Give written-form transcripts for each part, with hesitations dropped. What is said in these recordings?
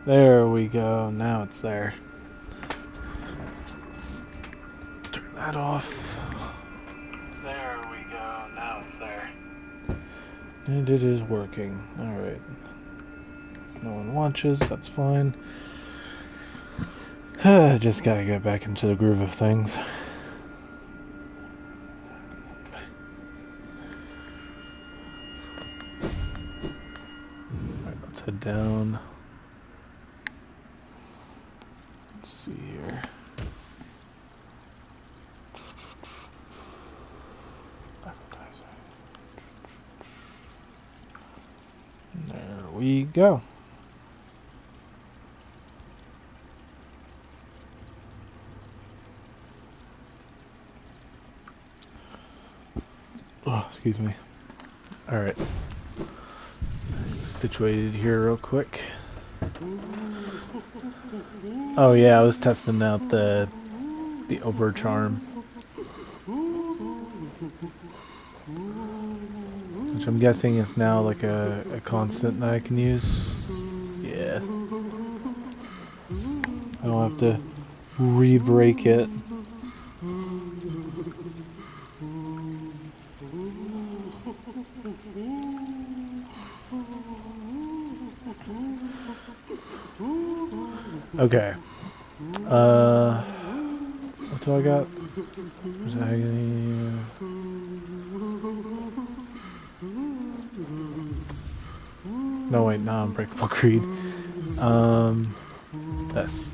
There we go. Now it's there. Turn that off. There we go. Now it's there. And it is working. Alright. No one watches. That's fine. Just gotta get back into the groove of things. Alright, let's head down. Let's see here. There we go. Oh, excuse me. Alright. Situated here real quick. Oh yeah, I was testing out the Ober Charm. Which I'm guessing is now like a constant that I can use. Yeah. I don't have to re-break it. Okay. What do I got? There's agony. No wait, not Unbreakable Creed. This.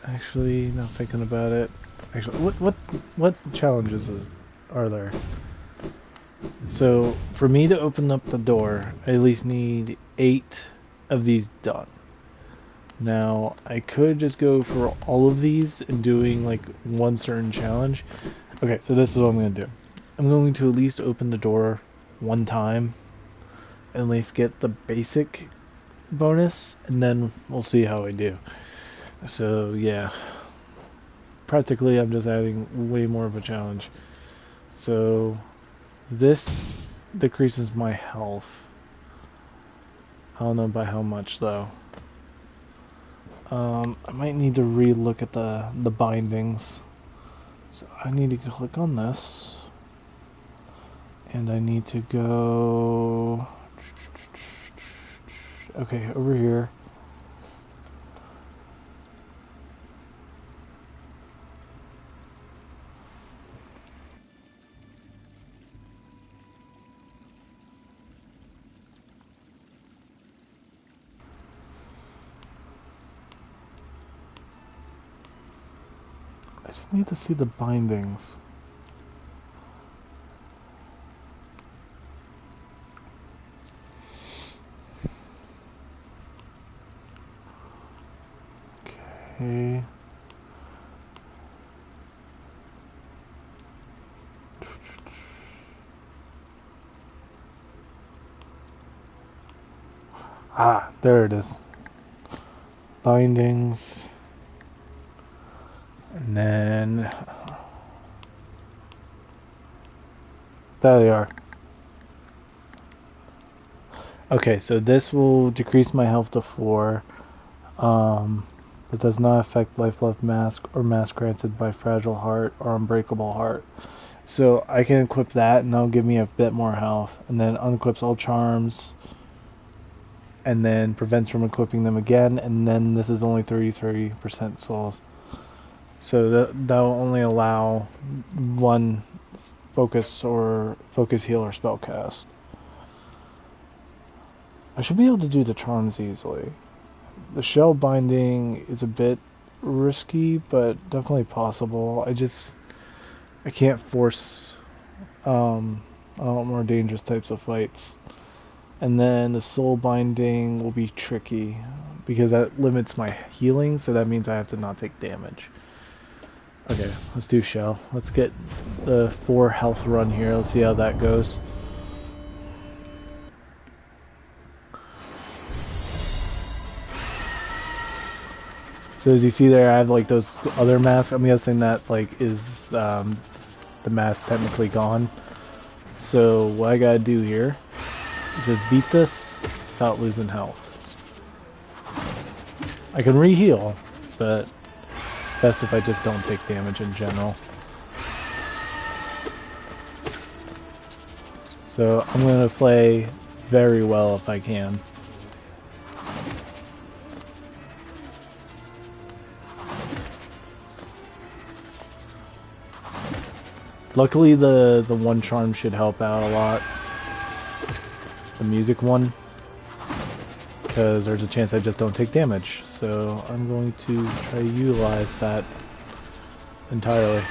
Actually, not thinking about it. Actually, what challenges are there? So, for me to open up the door, I at least need 8 of these done. Now, I could just go for all of these and doing like one certain challenge. Okay, so this is what I'm going to do. I'm going to at least open the door one time and at least get the basic bonus, and then we'll see how I do. So, yeah. Practically, I'm just adding way more of a challenge. So, this decreases my health. I don't know by how much, though. I might need to re-look at the bindings. So I need to click on this. And I need to go... Okay, over here. I just need to see the bindings. Okay. Ah, there it is. Bindings. And then... there they are. Okay, so this will decrease my health to 4. It does not affect Lifeblood Mask or Mask granted by Fragile Heart or Unbreakable Heart. So I can equip that and that'll give me a bit more health. And then unequips all charms. And then prevents from equipping them again. And then this is only 33% souls. So that'll only allow one focus heal or spell cast. I should be able to do the charms easily. The shell binding is a bit risky, but definitely possible. I can't force a lot more dangerous types of fights. And then the soul binding will be tricky because that limits my healing, so that means I have to not take damage. Okay, let's do shell. Let's get the 4 health run here. Let's see how that goes. So as you see there, I have like those other masks. I'm guessing that like is the mask technically gone. So what I gotta do here just beat this without losing health. I can re-heal, but best if I just don't take damage in general. So I'm going to play very well if I can. Luckily the one charm should help out a lot. The music one. Because there's a chance I just don't take damage. So I'm going to try to utilize that entirely.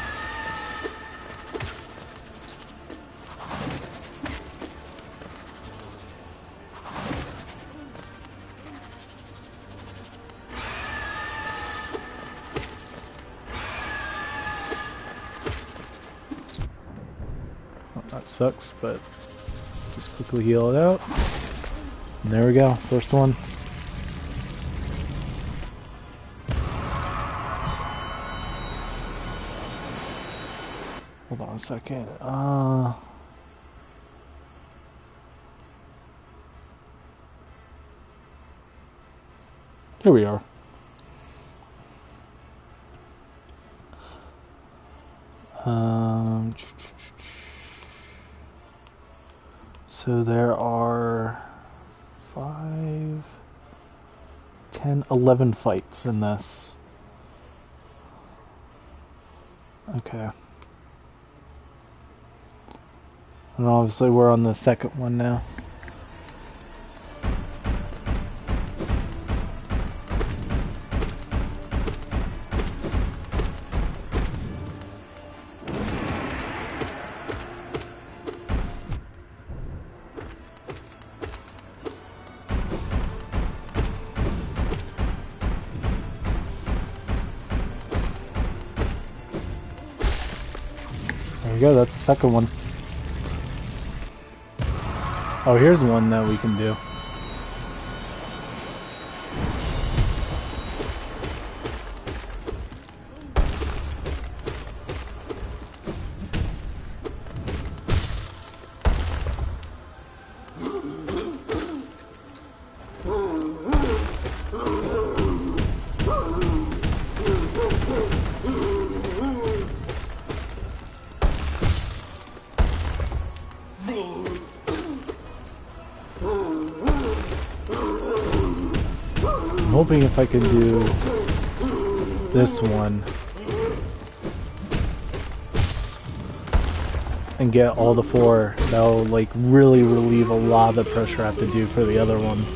Well, that sucks, but just quickly heal it out. And there we go, first one. Hold on a second. Here we are. So there are 5, 10, 11 fights in this. Okay. And obviously we're on the second one now. There we go, that's the second one. Oh, here's one that we can do. I'm hoping if I can do this one and get all the 4, that'll like really relieve a lot of the pressure I have to do for the other ones.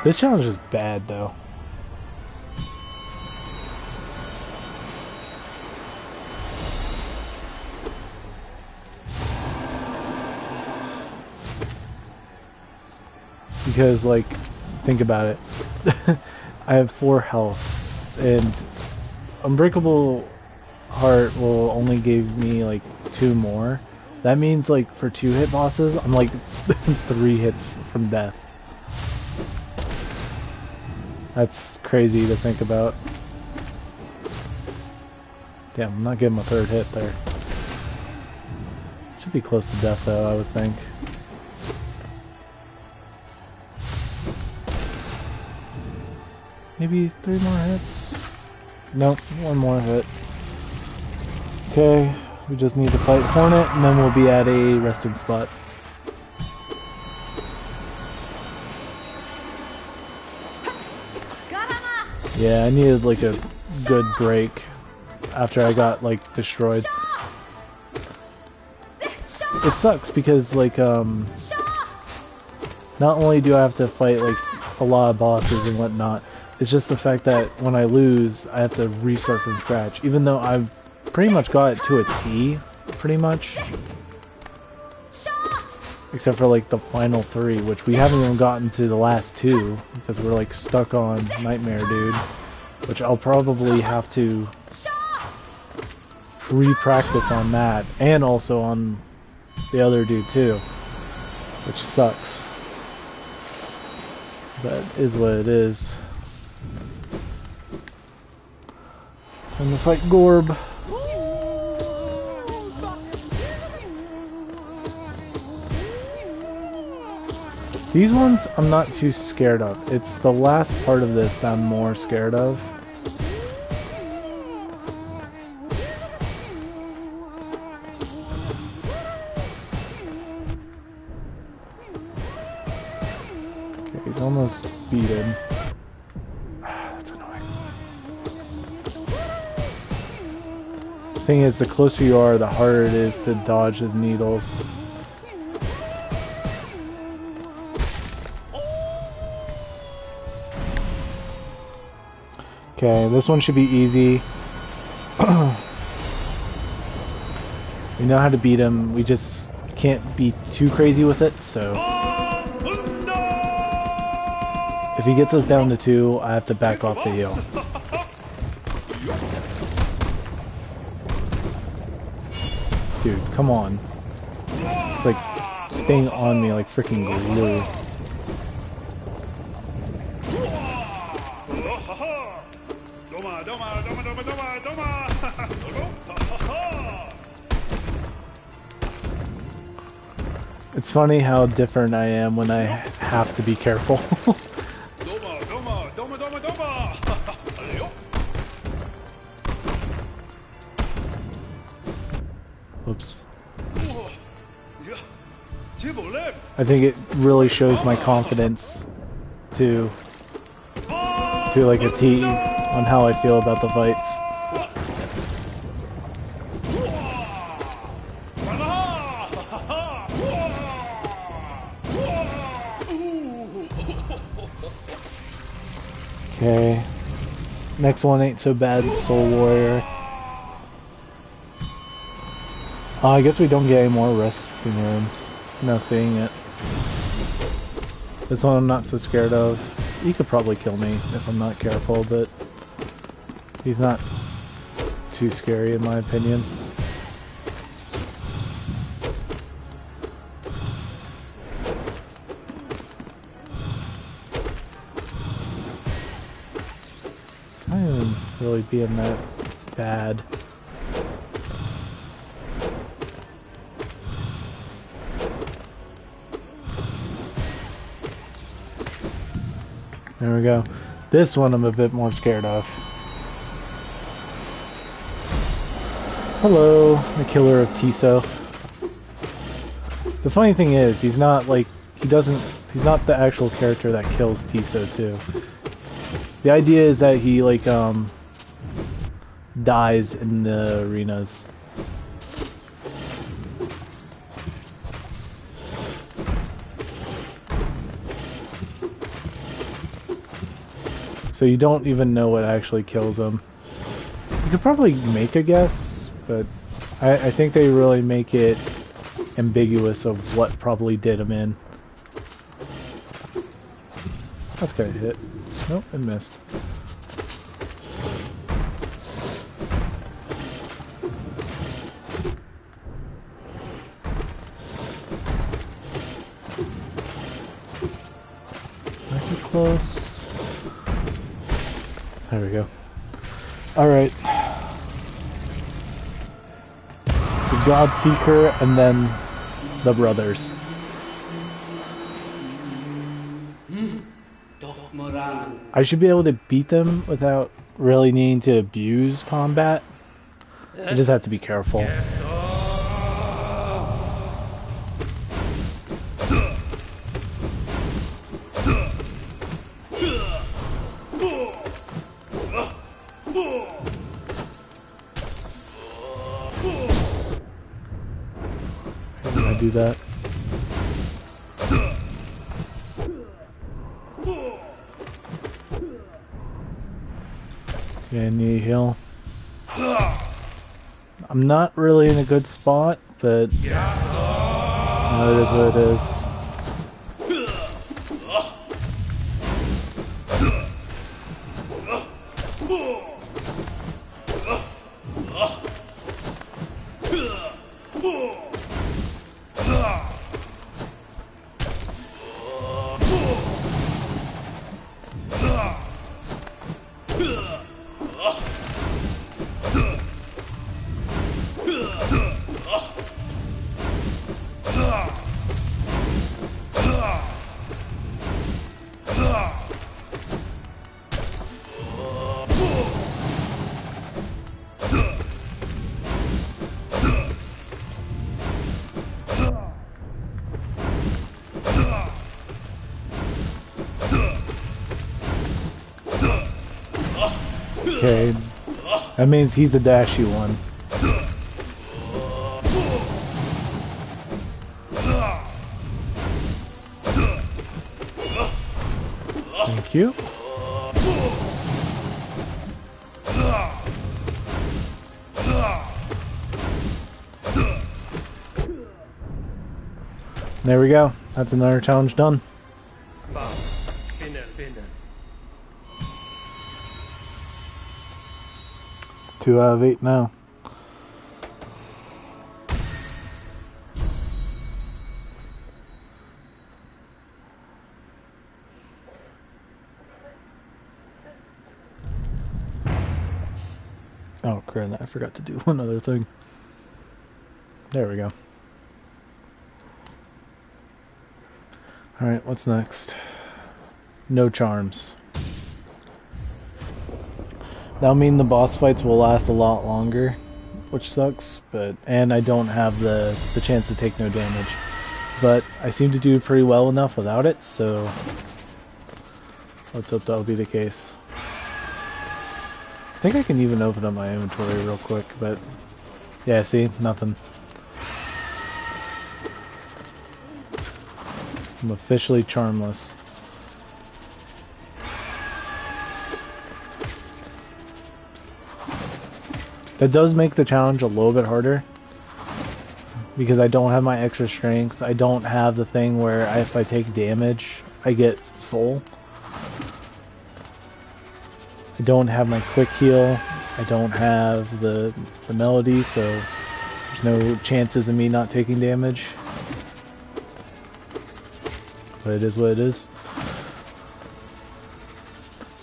This challenge is bad though. Because, like, think about it. I have 4 health, and Unbreakable Heart will only give me, like, 2 more. That means, like, for 2 hit bosses, I'm, like, 3 hits from death. That's crazy to think about. Damn, I'm not getting my 3rd hit there. Should be close to death, though, I would think. Maybe 3 more hits? Nope, 1 more hit. Okay, we just need to fight Hornet and then we'll be at a resting spot. Yeah, I needed like a good break after I got like destroyed. It sucks because like not only do I have to fight like a lot of bosses and whatnot, it's just the fact that when I lose, I have to restart from scratch. Even though I've pretty much got it to a T, pretty much. Except for like the final 3, which we haven't even gotten to the last 2, because we're like stuck on Nightmare Dude. Which I'll probably have to re-practice on that, and also on the other dude too. Which sucks. That is what it is. Time to fight Gorb. These ones I'm not too scared of. It's the last part of this that I'm more scared of. Okay, he's almost beaten. That's annoying. The thing is, the closer you are, the harder it is to dodge his needles. Okay, this one should be easy. We know how to beat him, we just can't be too crazy with it, so... If he gets us down to 2, I have to back off the heal. Dude, come on. It's like staying on me like freaking glue. It's funny how different I am when I have to be careful. Oops. I think it really shows my confidence to like a T on how I feel about the fights. Okay. Next one ain't so bad, Soul Warrior. I guess we don't get any more resting rooms. Now seeing it. This one I'm not so scared of. He could probably kill me if I'm not careful, but he's not too scary in my opinion. I don't even really being that bad. There we go. This one I'm a bit more scared of. Hello, the killer of Tiso. The funny thing is, he's not like, he's not the actual character that kills Tiso too. The idea is that he like, dies in the arenas. So you don't even know what actually kills him. You could probably make a guess, but I think they really make it ambiguous of what probably did him in. That's gonna hit. Nope, it missed. Might be close. There we go. Alright. The Godseeker and then the brothers. I should be able to beat them without really needing to abuse combat. I just have to be careful. How do I do that? Yeah, I need a heal. I'm not really in a good spot, but it is what it is. Okay. That means he's a dashy one. Thank you. There we go. That's another challenge done. It's 2 out of 8 now. Oh crap, I forgot to do one other thing. There we go. Alright, what's next? No charms. That'll mean the boss fights will last a lot longer, which sucks, and I don't have the chance to take no damage. But I seem to do pretty well enough without it, so let's hope that'll be the case. I think I can even open up my inventory real quick, but yeah, see, nothing. I'm officially charmless. That does make the challenge a little bit harder, because I don't have my extra strength. I don't have the thing where if I take damage, I get soul. I don't have my quick heal. I don't have the melody, so there's no chances of me not taking damage. But it is what it is.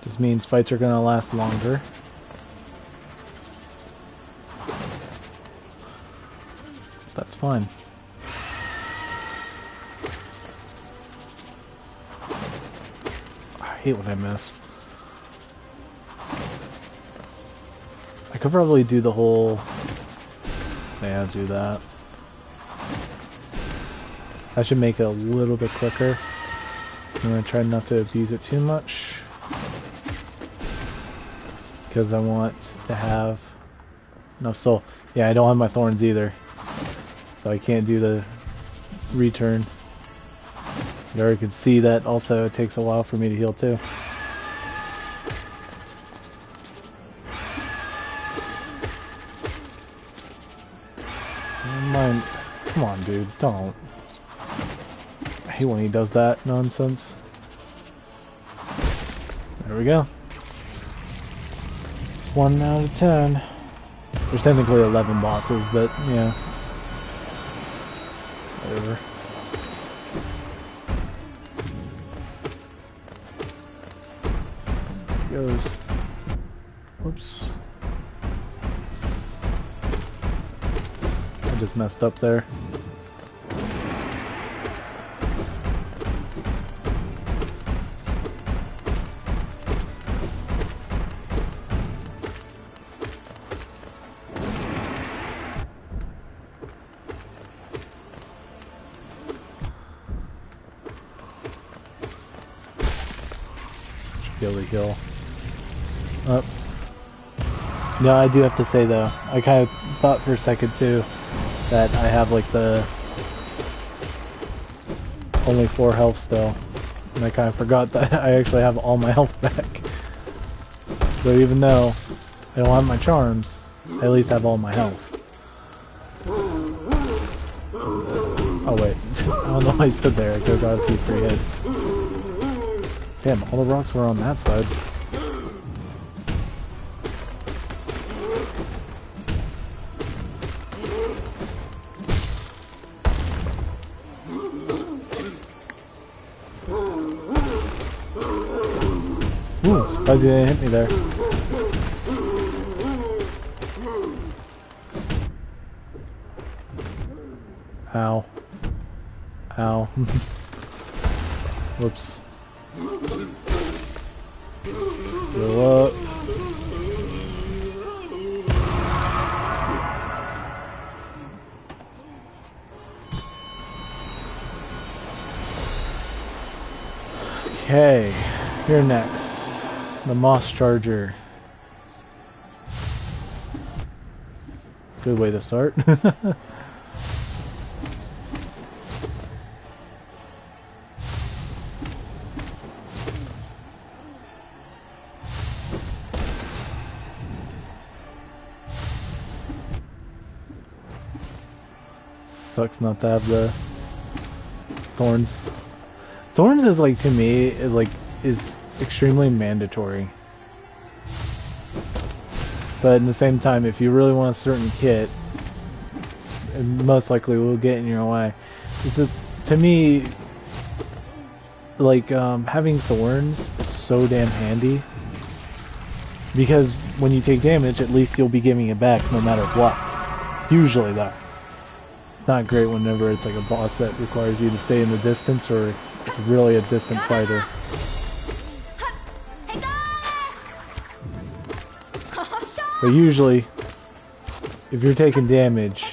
Just means fights are gonna last longer. That's fine. I hate when I miss. I could probably do the whole... Yeah, do that. I should make it a little bit quicker. I'm going to try not to abuse it too much, because I want to have no soul. Yeah, I don't have my thorns either, so I can't do the return. There, you can see that also it takes a while for me to heal too. Come on, dude, don't. I hate when he does that nonsense. There we go. It's 1 out of 10. There's technically 11 bosses, but yeah. Whatever. Goes. Whoops. I just messed up there. Should be able to heal. Up. No, I do have to say though, I kind of thought for a second too that I have like the only 4 health still, and I kind of forgot that I actually have all my health back. So even though I don't have my charms, I at least have all my health. Oh wait, I don't know why I stood there. I could have got a few free hits. Damn, all the rocks were on that side. Ooh, surprised you didn't hit me there. Ow. Ow. Whoops. Go up. Okay, you're next. The Moss Charger. Good way to start. Sucks not to have the thorns. Thorns is like, to me, is extremely mandatory. But in the same time, if you really want a certain kit, it most likely will get in your way. It's just, to me, like, having thorns is so damn handy. Because when you take damage, at least you'll be giving it back no matter what. Usually, though. Not great whenever it's like a boss that requires you to stay in the distance, or it's really a distant fighter. But usually, if you're taking damage,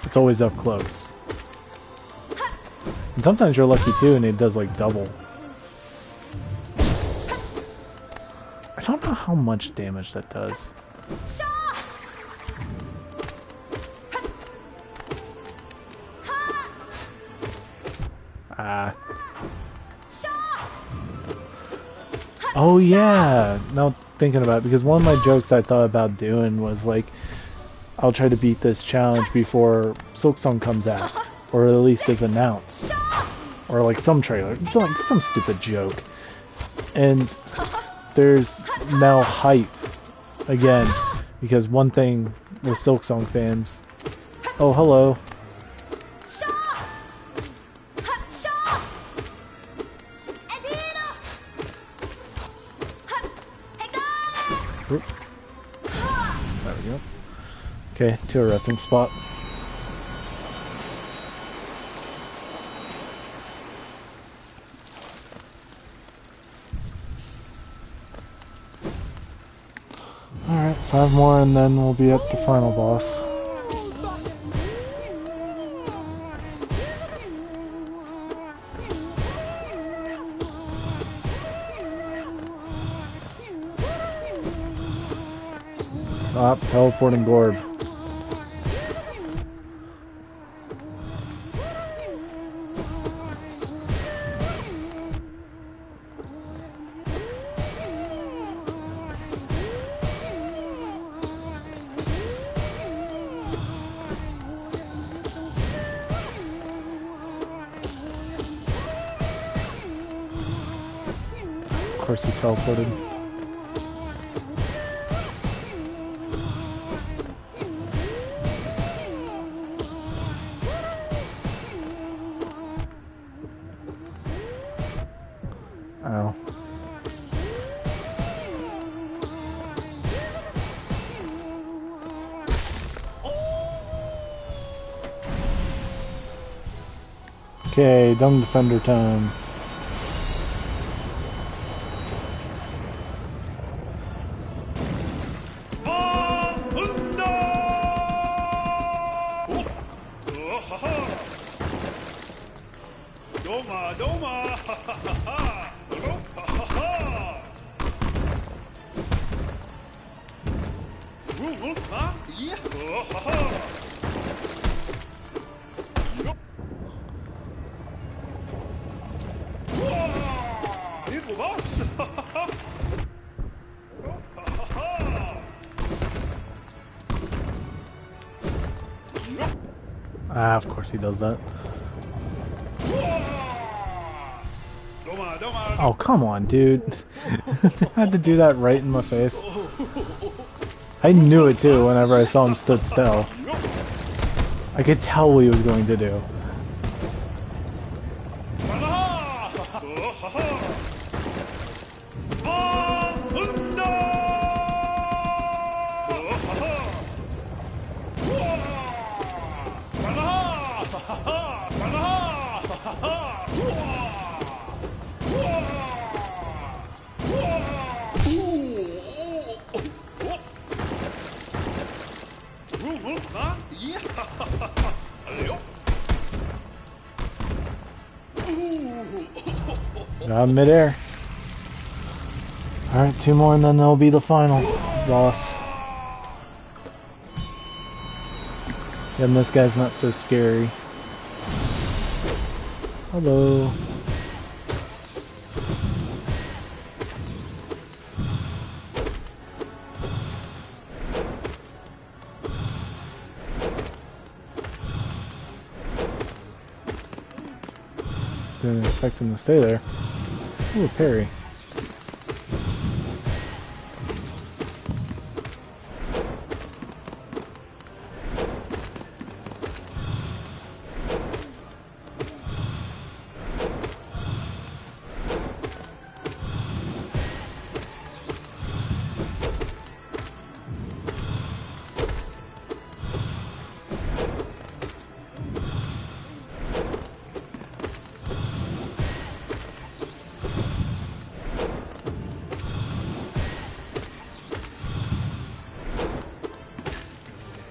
it's always up close. And sometimes you're lucky too, and it does like double. I don't know how much damage that does. Oh yeah, now thinking about it, because one of my jokes I thought about doing was like, I'll try to beat this challenge before Silksong comes out, or at least is announced, or like some trailer, it's like some stupid joke. And there's now hype again, because one thing with Silksong fans, oh hello. Oop. There we go. Okay, to a resting spot. Alright, 5 more and then we'll be at the final boss. Stop teleporting Gorb. Of course he teleported. Ow. Okay, Dung Defender time. Ah, of course he does that. Oh, come on, dude. I had to do that right in my face. I knew it too whenever I saw him stood still. I could tell what he was going to do. Got him midair. Alright, 2 more and then there'll be the final boss. And this guy's not so scary. Hello. Didn't expect him to stay there. Ooh, parry.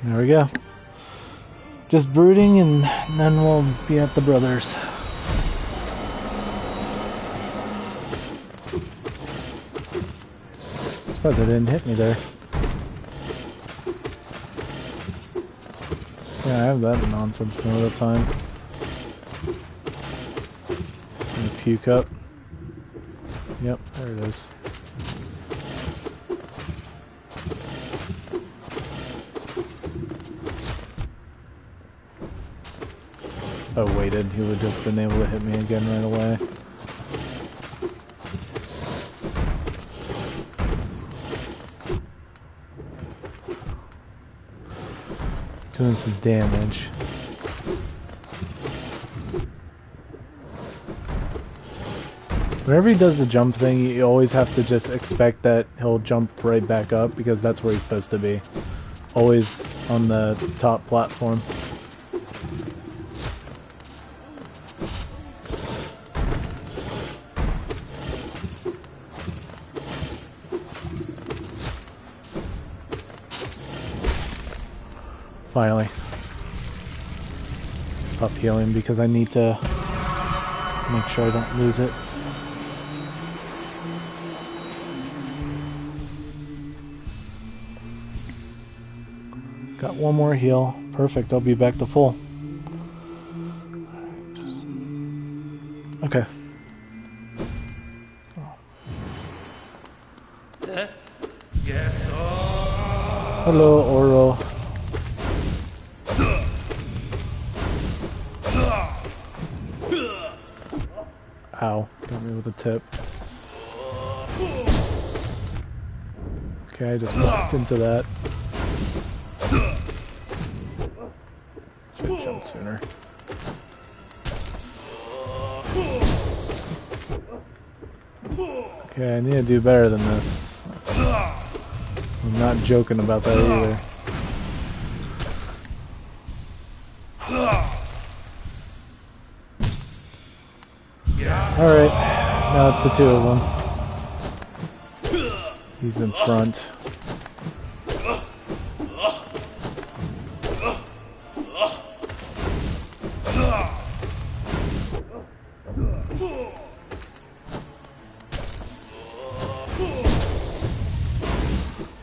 There we go. Just brooding and then we'll be at the brothers. Surprised they didn't hit me there. Yeah, I have that nonsense most of the time. And puke up. Yep, there it is. If I waited, he would have been able to hit me again right away. Doing some damage. Whenever he does the jump thing, you always have to just expect that he'll jump right back up because that's where he's supposed to be. Always on the top platform. Finally. Stop healing because I need to make sure I don't lose it. Got one more heal. Perfect, I'll be back to full. Okay. Hello, Oro. Ow, got me with a tip. Okay, I just walked into that. Should've jumped sooner. Okay, I need to do better than this. I'm not joking about that either. Alright, now it's the two of them. He's in front.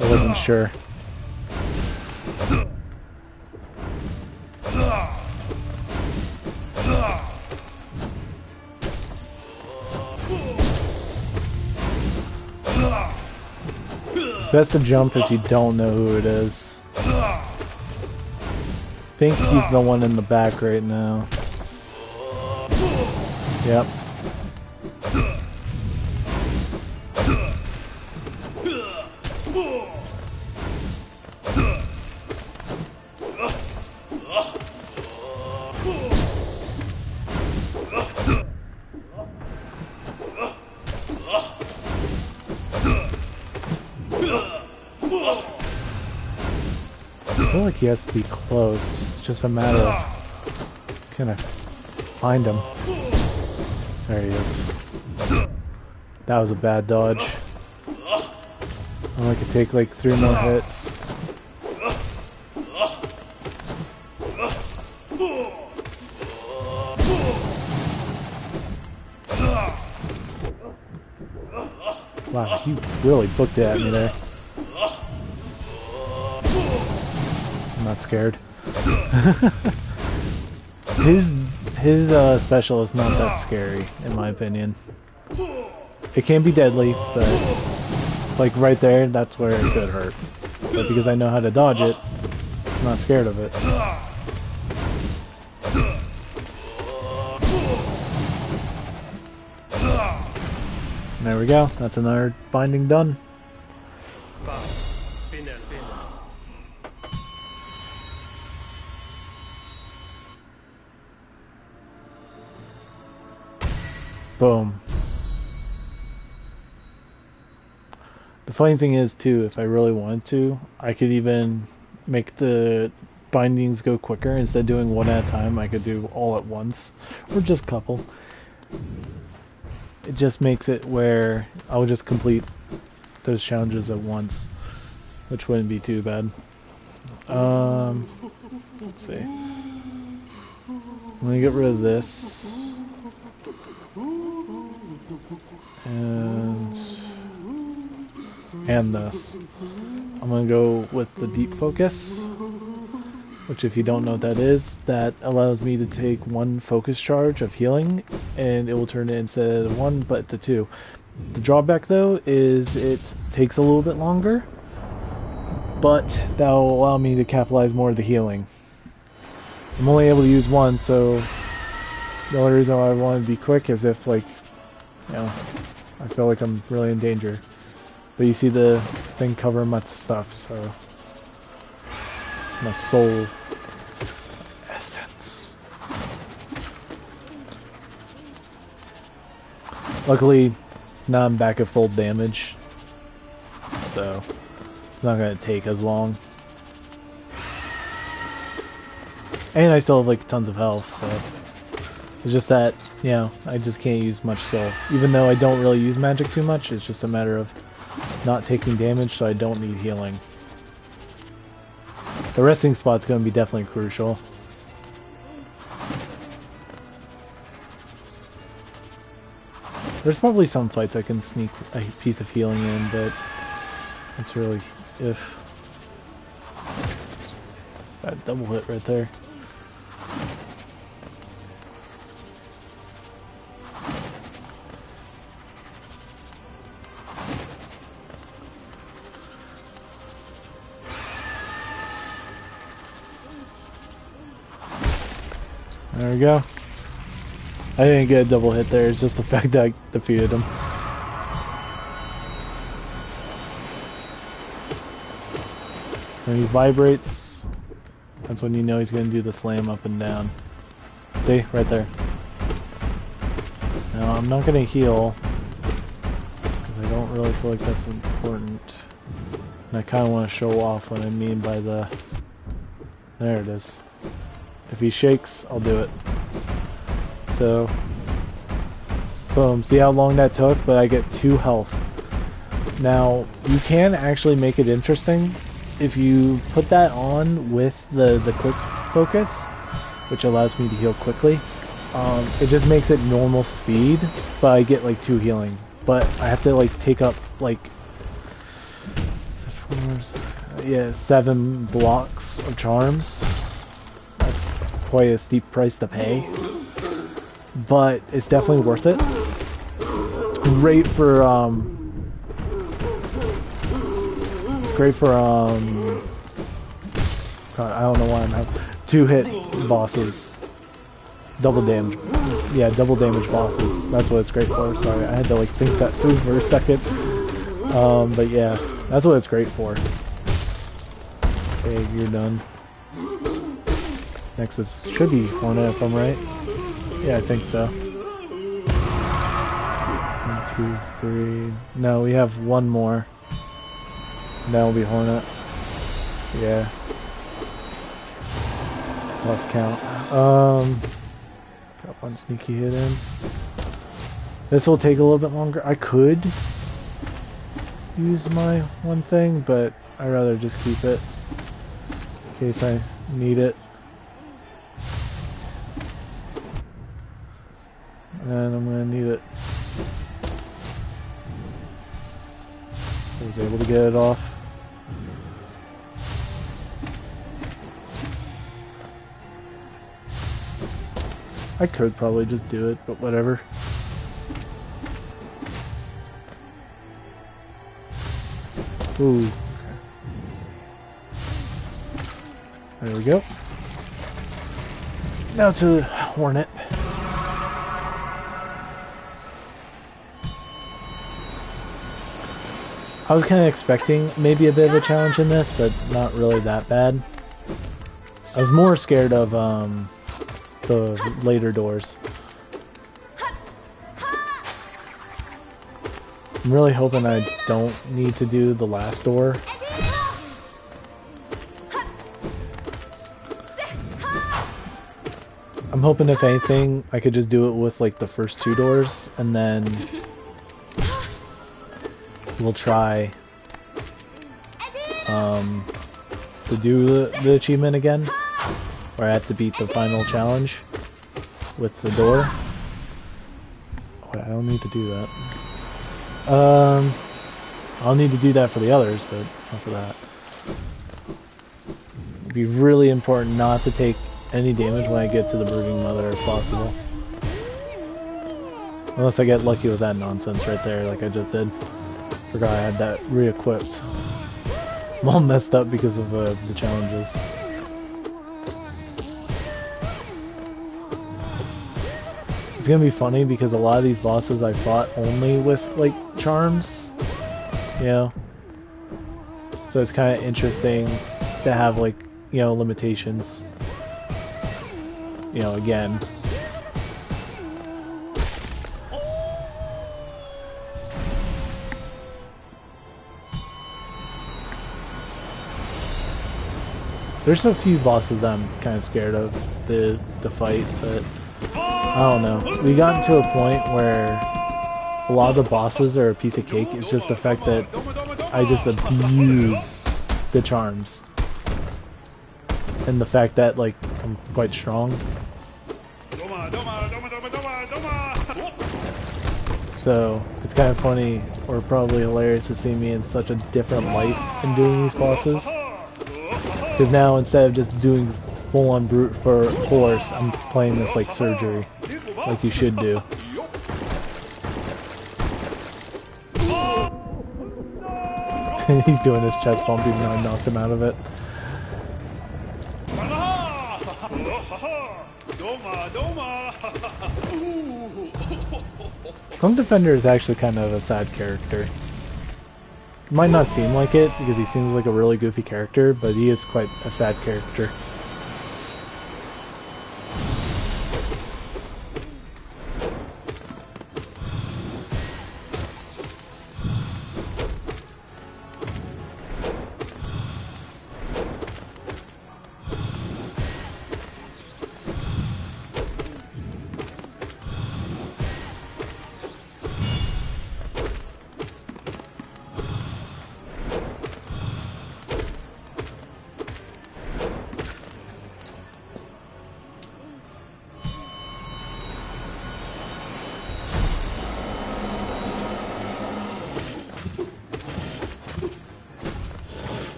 I wasn't sure. It's best to jump if you don't know who it is. I think he's the one in the back right now. Yep. I feel like he has to be close. It's just a matter of kind of find him. There he is. That was a bad dodge. I only could take like 3 more hits. Wow, he really booked it at me there. I'm not scared. His special is not that scary, in my opinion. It can be deadly, but like right there, that's where it could hurt. But because I know how to dodge it, I'm not scared of it. There we go. That's another binding done. Boom. The funny thing is, too, if I really wanted to, I could even make the bindings go quicker. Instead of doing one at a time, I could do all at once. Or just a couple. It just makes it where I'll just complete those challenges at once, which wouldn't be too bad. Let's see. I'm gonna get rid of this. And this. I'm gonna go with the deep focus, which if you don't know what that is, that allows me to take one focus charge of healing and it will turn it instead of one but to two. The drawback though is it takes a little bit longer, but that will allow me to capitalize more of the healing. I'm only able to use one, so the only reason why I want to be quick is if, like, you know, I feel like I'm really in danger. But you see the thing covering my stuff, so my soul essence. Luckily, now I'm back at full damage, so it's not gonna take as long. And I still have like tons of health, so it's just that, you know, I just can't use much soul. Even though I don't really use magic too much, it's just a matter of not taking damage, so I don't need healing. The resting spot's going to be definitely crucial. There's probably some fights I can sneak a piece of healing in, but it's really if. That double hit right there. There we go. I didn't get a double hit there, it's just the fact that I defeated him. When he vibrates, that's when you know he's going to do the slam up and down. See? Right there. Now, I'm not going to heal, because I don't really feel like that's important. And I kind of want to show off what I mean by the... There it is. If he shakes, I'll do it. So, boom. See how long that took? But I get 2 health. Now, you can actually make it interesting if you put that on with the quick focus, which allows me to heal quickly. It just makes it normal speed, but I get like 2 healing. But I have to like take up like 7 blocks of charms. That's quite a steep price to pay, but it's definitely worth it. It's great for God, I don't know why I'm having 2-hit bosses, double damage. Yeah, double damage bosses. That's what it's great for. Sorry, I had to like think that through for a second. But yeah, that's what it's great for. Okay, you're done. Next is should be Hornet if I'm right. Yeah, I think so. 1, 2, 3. No, we have one more. That will be Hornet. Yeah. Lost count. Got one sneaky hit in. This will take a little bit longer. I could use my one thing, but I'd rather just keep it in case I need it. And I'm gonna need it. I was able to get it off. I could probably just do it, but whatever. Ooh. Okay. There we go. Now to the Hornet. I was kind of expecting maybe a bit of a challenge in this, but not really that bad. I was more scared of the later doors. I'm really hoping I don't need to do the last door. I'm hoping if anything, I could just do it with like the first 2 doors, and then we'll try to do the achievement again, where I have to beat the final challenge with the door. Wait, I don't need to do that. I'll need to do that for the others, but not for that. It'd be really important not to take any damage when I get to the Brooding Mother if possible. Unless I get lucky with that nonsense right there, like I just did. Forgot I had that re-equipped. I'm all messed up because of the challenges. It's gonna be funny because a lot of these bosses I fought only with like charms, you know. So it's kind of interesting to have like, you know, limitations. You know, again. There's a few bosses I'm kind of scared of to fight, but I don't know. We got to a point where a lot of the bosses are a piece of cake. It's just the fact that I just abuse the charms. And the fact that, like, I'm quite strong. So, it's kind of funny, or probably hilarious to see me in such a different light in doing these bosses. Because now, instead of just doing full-on brute force, I'm playing this like surgery, like you should do. He's doing his chest bump even though I knocked him out of it. Kung Defender is actually kind of a sad character. It might not seem like it, because he seems like a really goofy character, but he is quite a sad character.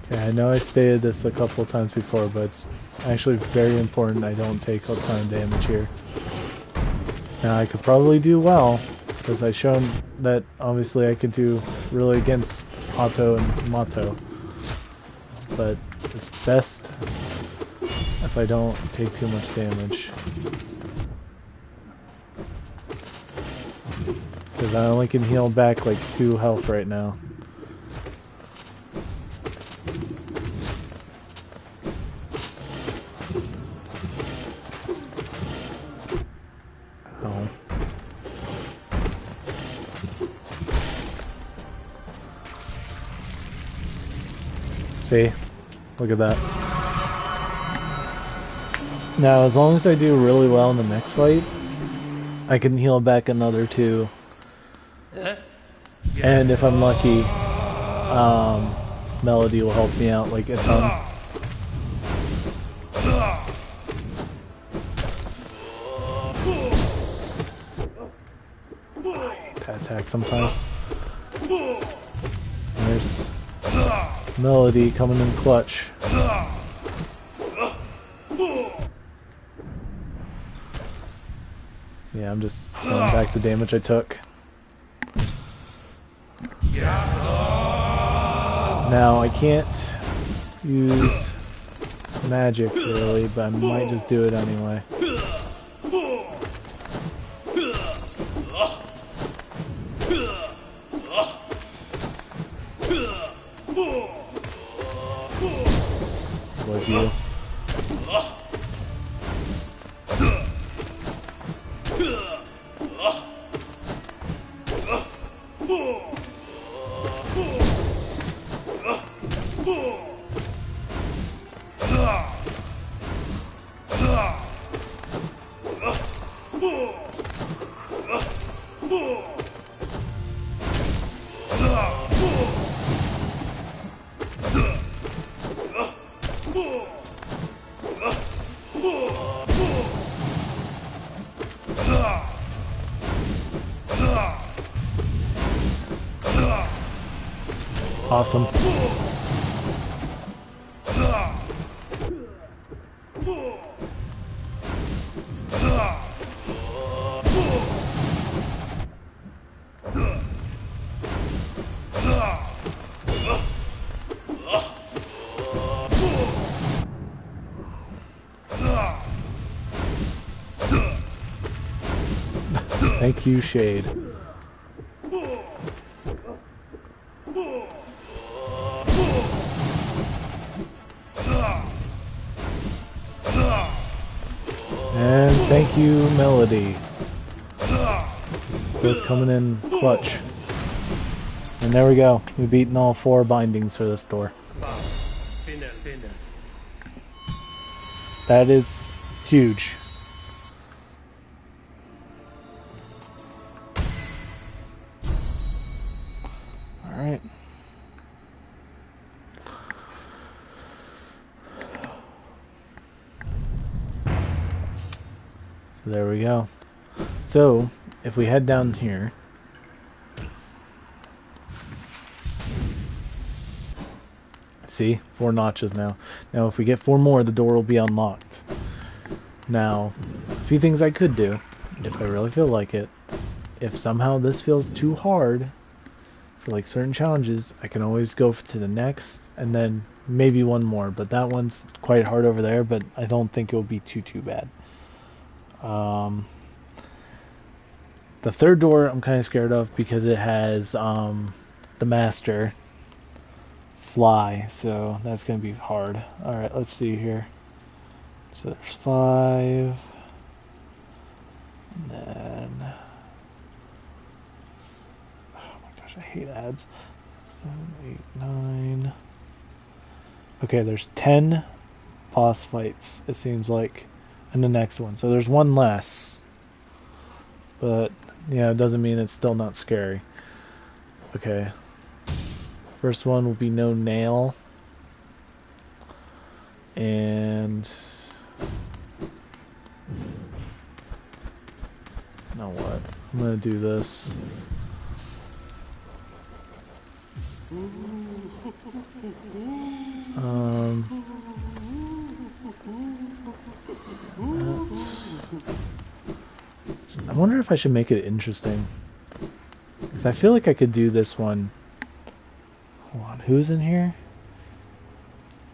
I know I stated this a couple times before, but it's actually very important I don't take a ton of damage here. Now I could probably do well, because I've shown that obviously I can do really against Otto and Mato. But it's best if I don't take too much damage. Because I only can heal back like 2 health right now. See? Look at that. Now, as long as I do really well in the next fight, I can heal back another 2. And if I'm lucky, Melody will help me out like a ton. I hate that attack sometimes. There's Melody coming in clutch. Yeah, I'm just throwing back the damage I took. Now, I can't use magic, really, but I might just do it anyway. Was you? Awesome. Thank you, Shade. And thank you, Melody. Both coming in clutch. And there we go. We've beaten all 4 bindings for this door. That is huge. Alright. So there we go. So, if we head down here, see, 4 notches now. Now if we get 4 more, the door will be unlocked. Now, a few things I could do, if I really feel like it. If somehow this feels too hard for like certain challenges, I can always go to the next and then maybe one more, but that one's quite hard over there, but I don't think it'll be too bad. The third door I'm kind of scared of because it has the master Sly, so that's going to be hard. Alright, let's see here. So there's 5. And then... oh my gosh, I hate ads. 7, 8, 9... okay, there's 10 boss fights, it seems like, in the next one. So there's 1 less. But, yeah, it doesn't mean it's still not scary. Okay. First one will be No Nail. And... you know what? I'm gonna do this. I wonder if I should make it interesting. If I feel like I could do this one. Hold on, who's in here?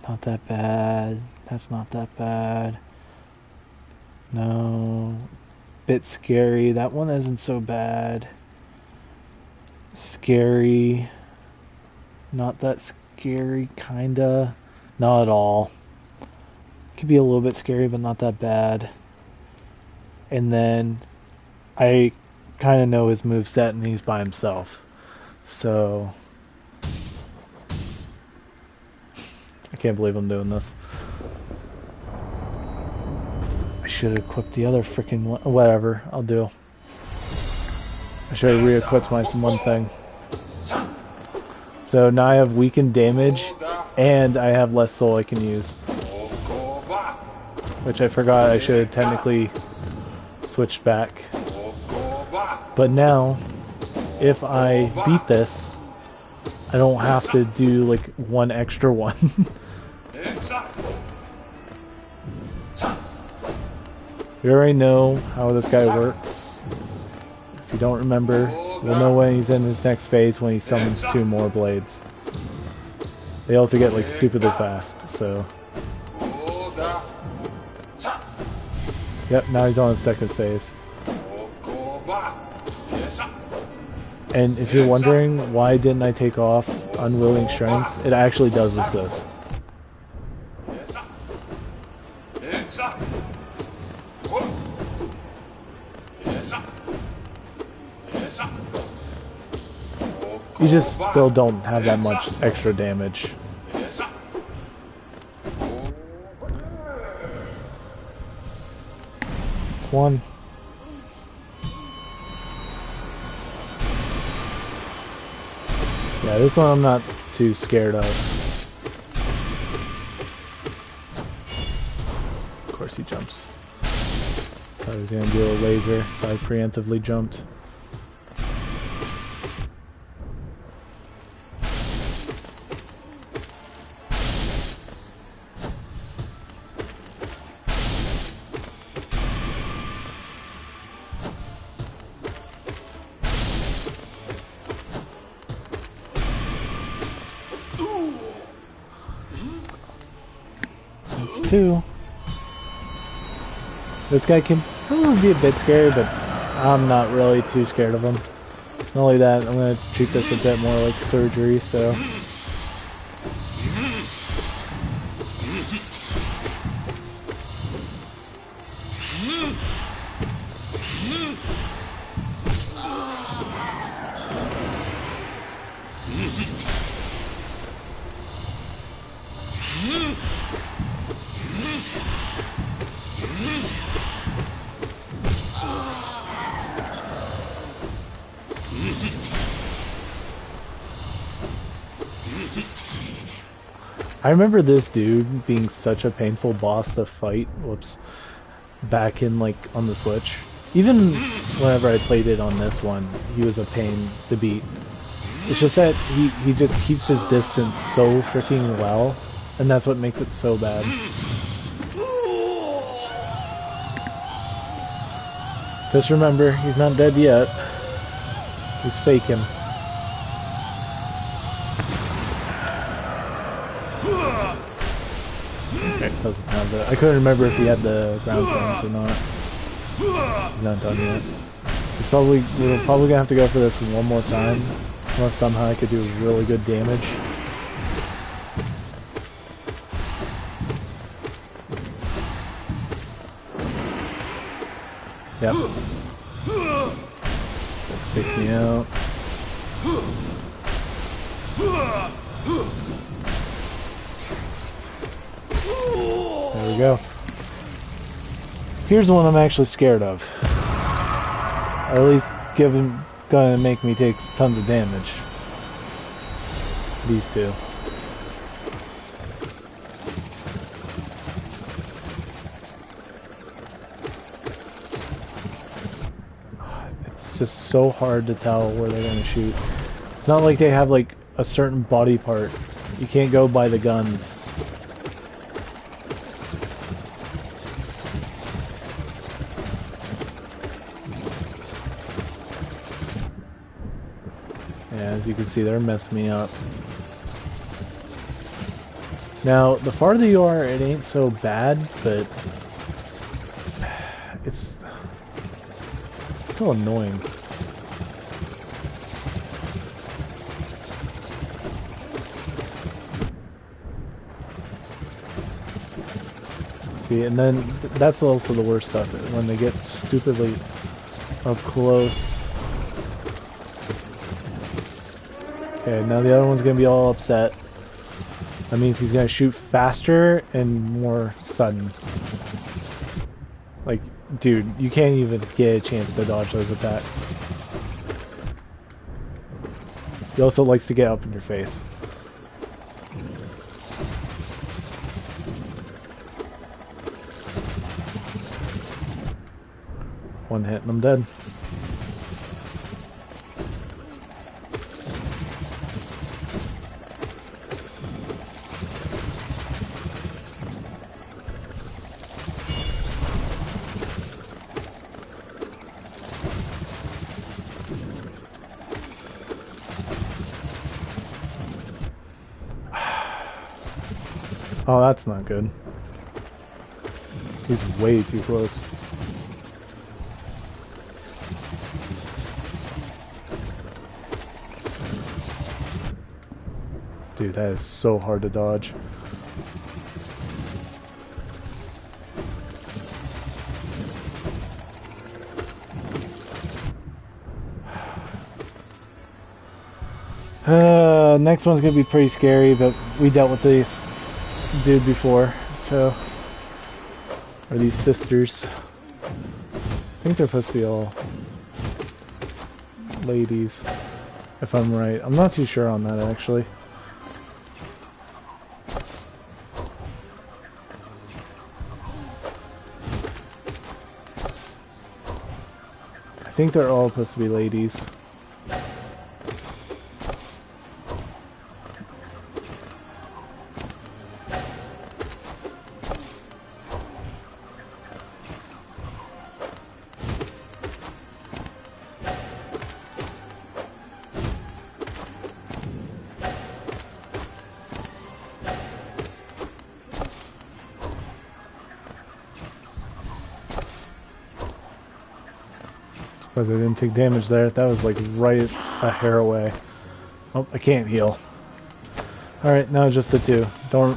Not that bad. That's not that bad. No. Bit scary. That one isn't so bad. Scary. Not that scary, kinda. Not at all. Could be a little bit scary, but not that bad. And then I kind of know his moveset and he's by himself. So I can't believe I'm doing this. I should have equipped the other freaking one. Whatever, I'll do. I should have re-equipped my one thing. So now I have weakened damage, and I have less soul I can use. Which I forgot I should have technically switched back. But now, if I beat this, I don't have to do like 1 extra one. We already know how this guy works. If you don't remember, we'll know when he's in his next phase when he summons 2 more blades. They also get like stupidly fast, so... Yep, now he's on his second phase. And if you're wondering why didn't I take off Unwilling Strength, it actually does assist. You just still don't have that much extra damage. It's 1. Yeah, this one I'm not too scared of. Of course he jumps. Thought he was gonna do a laser, so I preemptively jumped. That's 2. This guy can probably be a bit scary, but I'm not really too scared of him. Not only that, I'm going to treat this a bit more like surgery, so... I remember this dude being such a painful boss to fight, whoops, back in, like, on the Switch. Even whenever I played it on this one, he was a pain to beat. It's just that he just keeps his distance so freaking well, and that's what makes it so bad. Just remember, he's not dead yet. He's faking. Okay, doesn't have the... I couldn't remember if he had the ground stones or not. He's not done yet. We're probably gonna have to go for this one more time, unless somehow I could do really good damage. Yep. Take me out. There we go. Here's the one I'm actually scared of. Or at least gonna make me take tons of damage. These 2. It's just so hard to tell where they're gonna shoot. It's not like they have like a certain body part. You can't go by the guns. Yeah, as you can see, they're messing me up. Now, the farther you are, it ain't so bad, but it's still annoying. See, and then that's also the worst stuff, when they get stupidly up close. Okay, now the other one's gonna be all upset. That means he's gonna shoot faster and more sudden. Like, dude, you can't even get a chance to dodge those attacks. He also likes to get up in your face. One hit and I'm dead. Oh, that's not good. He's way too close. Dude, that is so hard to dodge. Next one's gonna be pretty scary, but we dealt with this dude before, so... Are these sisters? I think they're supposed to be all ladies, if I'm right. I'm not too sure on that, actually. I think they're all supposed to be ladies. Because I didn't take damage there. That was like right a hair away. Oh, I can't heal. Alright, now just the two. Don't...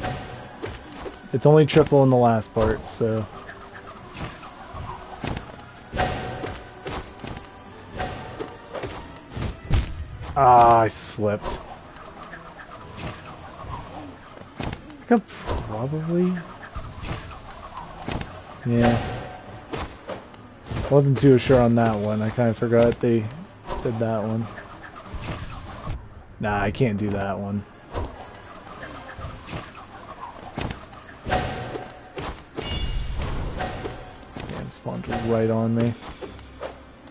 It's only triple in the last part, so... Ah, I slipped. I think I probably... Yeah. Wasn't too sure on that one. I kind of forgot they did that one. Nah, I can't do that one. Damn, spawned right on me.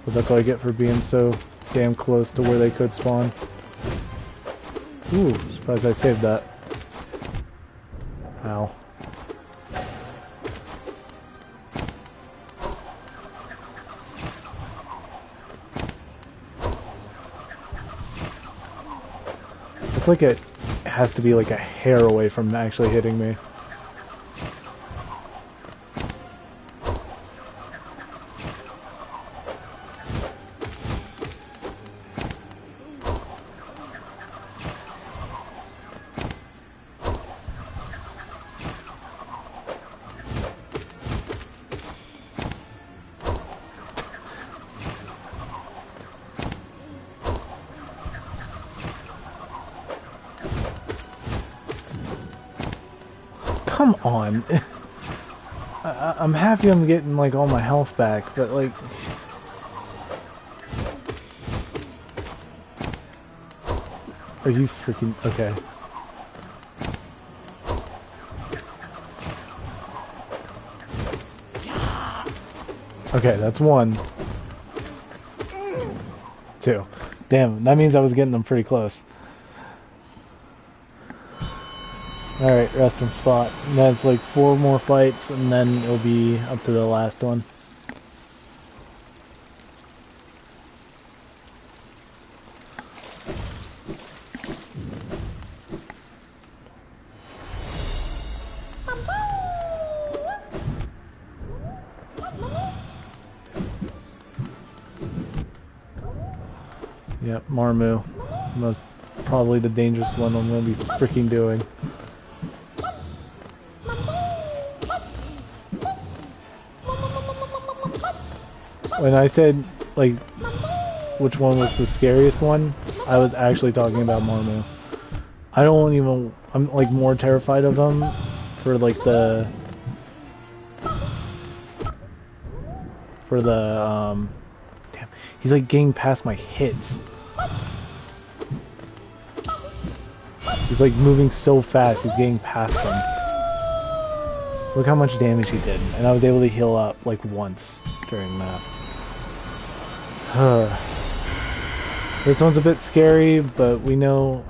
But that's what I get for being so damn close to where they could spawn. Ooh, surprised I saved that. Ow. It's like it has to be like a hair away from actually hitting me. Come on. I'm happy I'm getting like all my health back, but like... Are you freaking... Okay. Okay, that's one. Two. Damn, that means I was getting them pretty close. Alright, resting spot. And that's like 4 more fights, and then it'll be up to the last one. Yep, Marmu. Most probably the dangerous one I'm gonna be freaking doing. When I said, like, which one was the scariest one, I was actually talking about Marmu. I don't even... I'm, like, more terrified of him for, like, the... For the, Damn. He's, like, getting past my hits. He's, like, moving so fast, he's getting past them. Look how much damage he did. And I was able to heal up, like, once during that. This one's a bit scary, but we know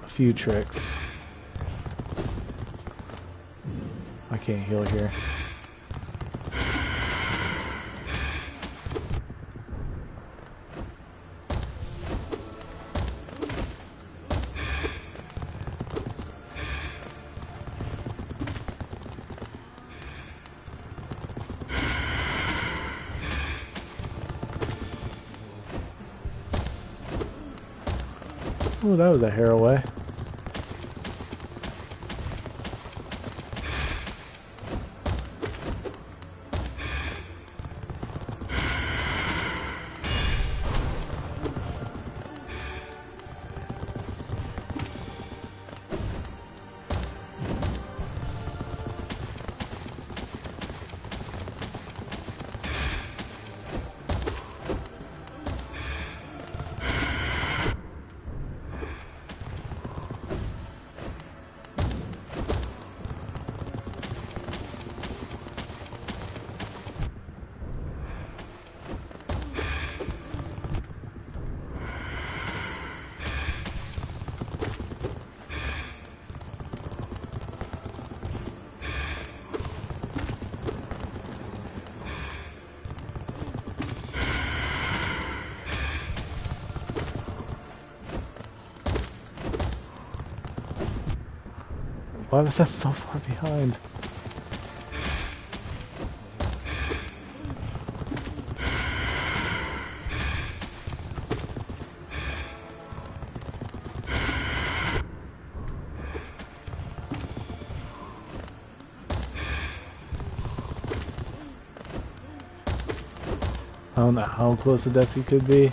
a few tricks. I can't heal here. Oh, that was a hair away. Why was that so far behind? I don't know how close to death he could be.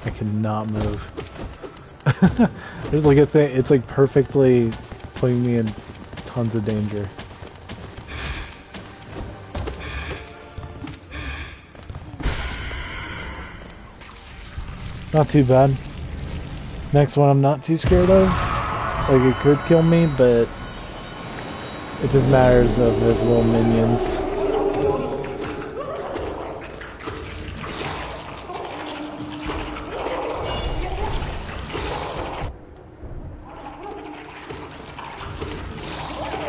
I cannot move. There's like a thing, it's like perfectly putting me in tons of danger. Not too bad. Next one I'm not too scared of. Like it could kill me, but it just matters of his little minions.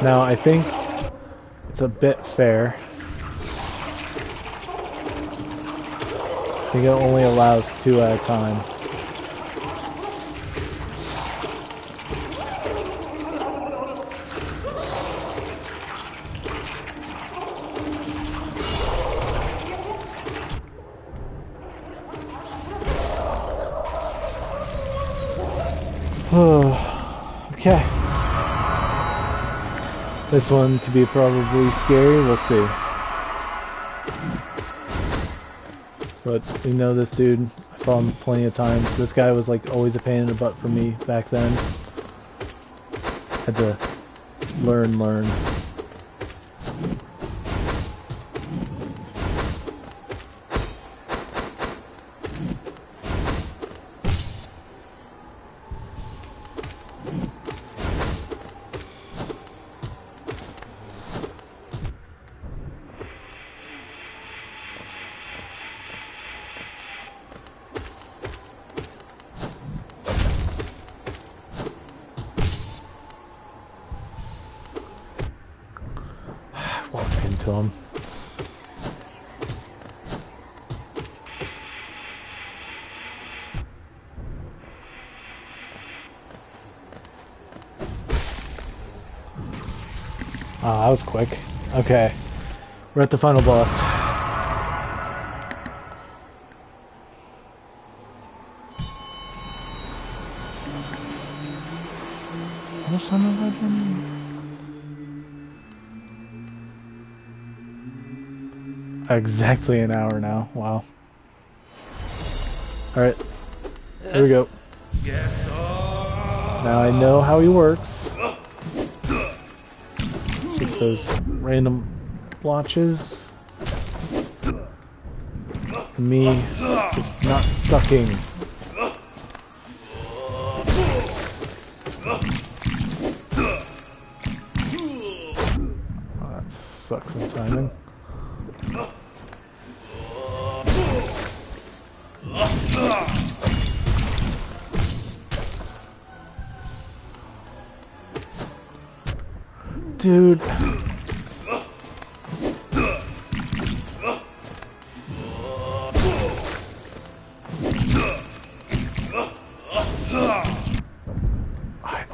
Now I think it's a bit fair. I think it only allows 2 at a time. Okay. This one could be probably scary, we'll see. But we know this dude. I fought him plenty of times. This guy was like always a pain in the butt for me back then. Had to learn. Walk into him. Oh, that was quick. Okay. We're at the final boss. Oh, son of a legend. Exactly an hour now. Wow. Alright. Here we go. Now I know how he works. Just those random blotches. Me just not sucking. Oh, that sucks with timing. Dude.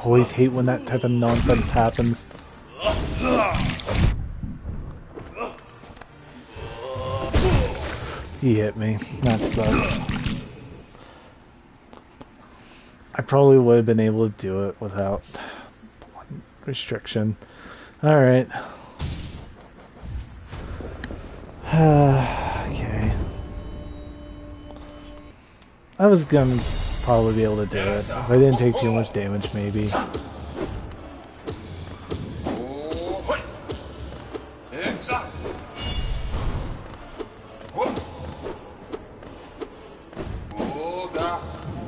always hate when that type of nonsense happens. He hit me. That sucks. I probably would have been able to do it without restriction. Alright. Okay. I was gonna probably be able to do it. If I didn't take too much damage, maybe.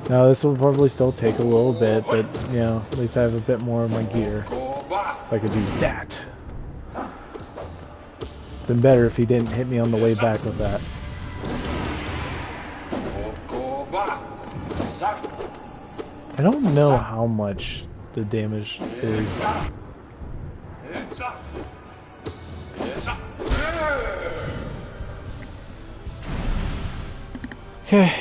Now this will probably still take a little bit, but you know, at least I have a bit more of my gear, so I could do that. Been better if he didn't hit me on the way back with that. I don't know how much the damage is. Okay.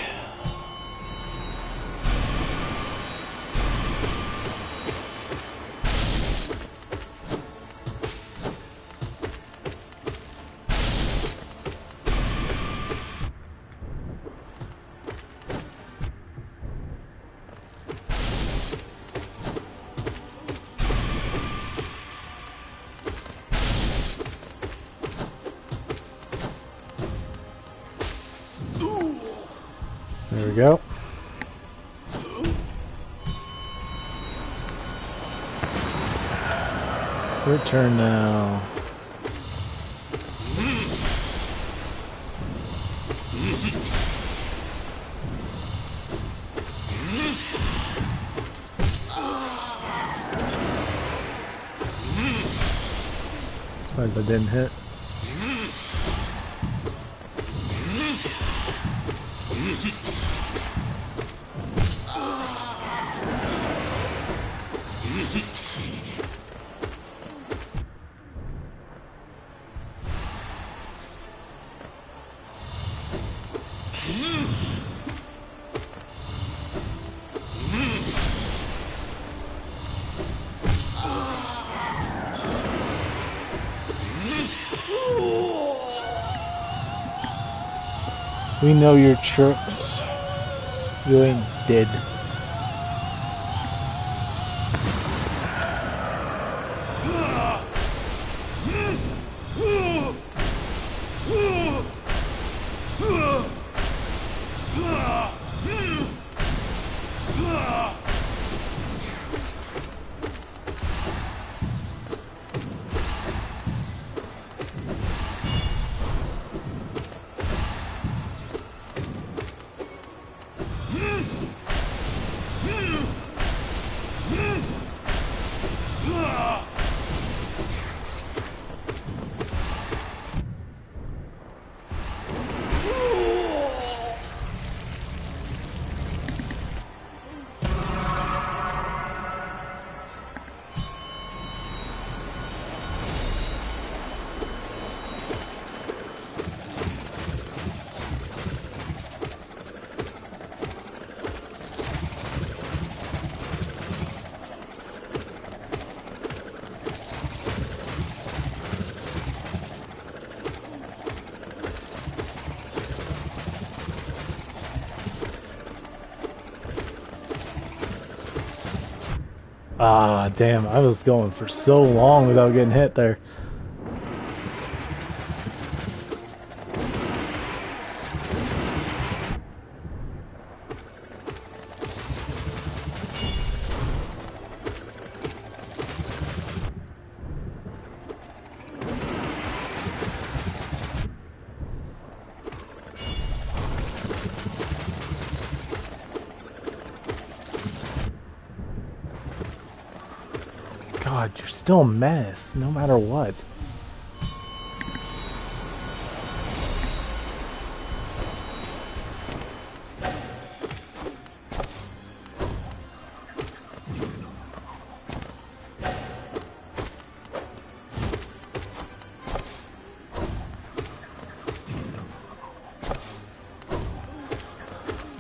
There we go. Your turn now. Sorry if I didn't hit. We know your tricks. You ain't dead. Ah, damn, I was going for so long without getting hit there. God, you're still a menace, no matter what.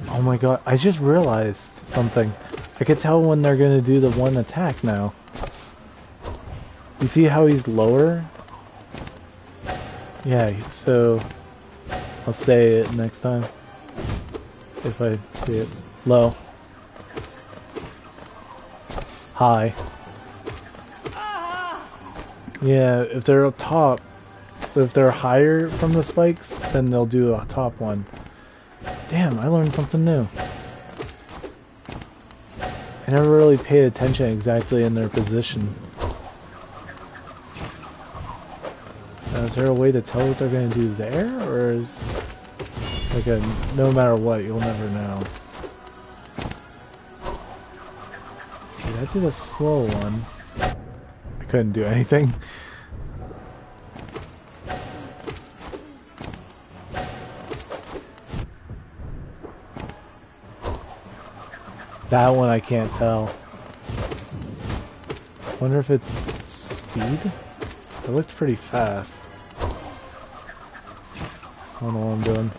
Oh my god, I just realized something. I could tell when they're gonna do the one attack now. You see how he's lower? Yeah, so I'll say it next time if I see it. Low. High. Yeah, if they're up top, if they're higher from the spikes, then they'll do a top one. Damn, I learned something new. I never really paid attention exactly in their position. Now, is there a way to tell what they're going to do there, or is like a no matter what, you'll never know? Dude, I did a slow one. I couldn't do anything. That one I can't tell. Wonder if it's speed? It looked pretty fast. I don't know what I'm doing.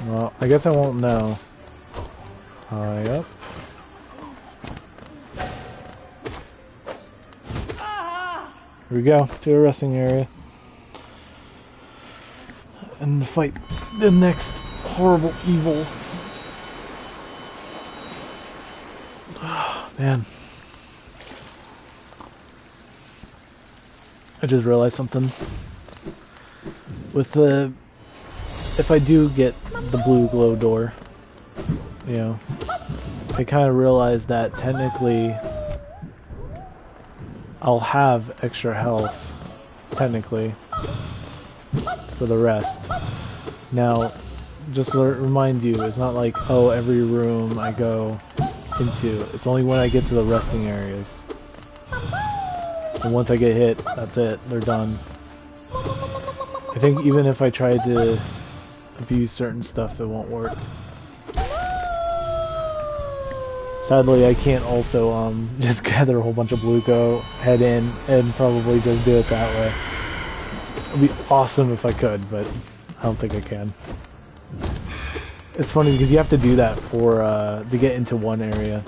Well, I guess I won't know. High up. Here we go, to a resting area. And fight the next horrible evil. Oh, man. I just realized something. With the... If I do get the blue glow door, you know, I kind of realized that technically I'll have extra health, technically, for the rest. Now, just to remind you, it's not like, oh, every room I go into, it's only when I get to the resting areas. And once I get hit, that's it, they're done. I think even if I try to abuse certain stuff, it won't work. Sadly, I can't also just gather a whole bunch of blue glow, head in, and probably just do it that way. It'd be awesome if I could, but I don't think I can. It's funny because you have to do that for to get into one area.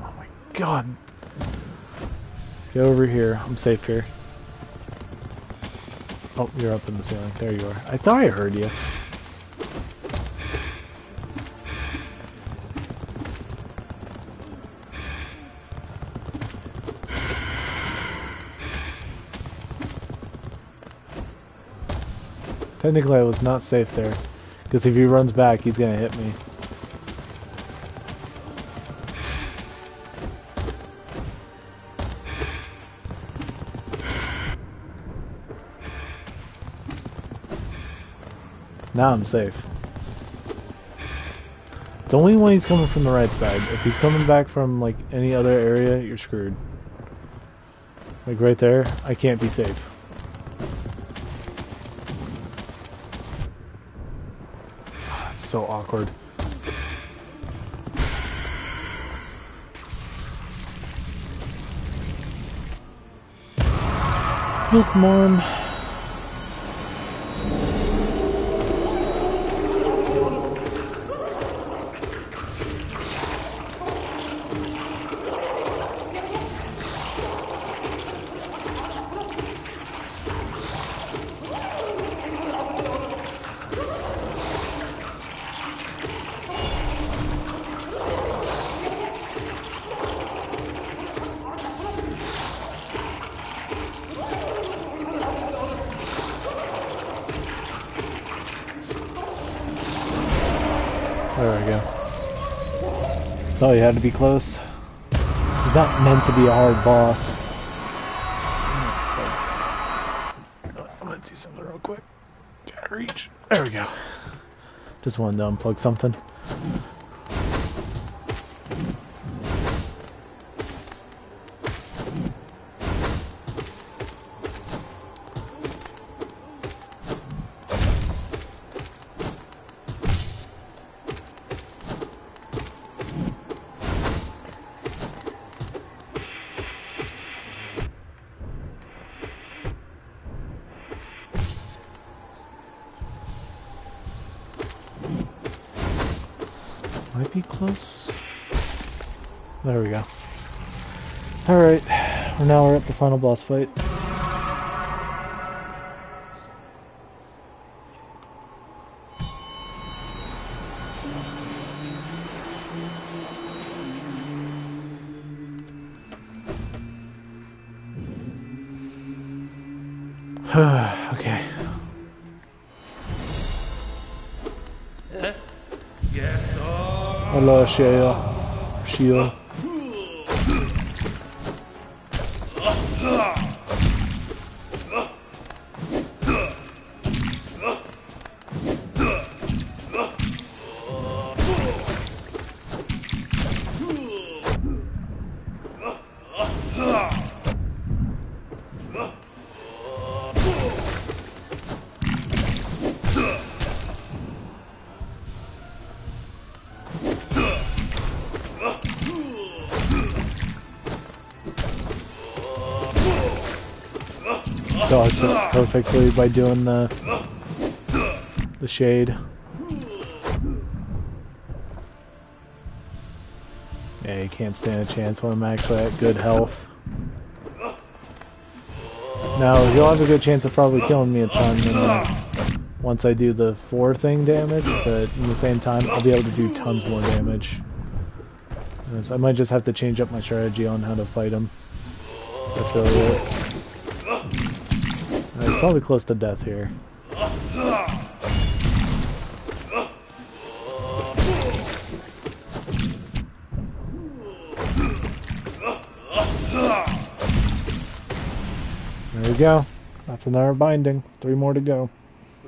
Oh my god. Get over here. I'm safe here. Oh, you're up in the ceiling. There you are. I thought I heard you. Technically, I was not safe there. Because if he runs back, he's gonna hit me. Now I'm safe. It's only when he's coming from the right side. If he's coming back from, like, any other area, you're screwed. Like, right there, I can't be safe. It's so awkward. Pokemon. There we go. Oh, you had to be close. He's not meant to be a hard boss. I'm gonna do something real quick. Gotta reach. There we go. Just wanted to unplug something. Might be close. There we go. Alright, now we're at the final boss fight. Okay. Yes, Hello, Shield. Dodged it perfectly by doing the shade. Yeah, you can't stand a chance when I'm actually at good health. Now, you'll have a good chance of probably killing me a ton once I do the 4 thing damage, but in the same time, I'll be able to do tons more damage. So I might just have to change up my strategy on how to fight him. That's really it. He's probably close to death here. There we go. That's another binding. 3 more to go.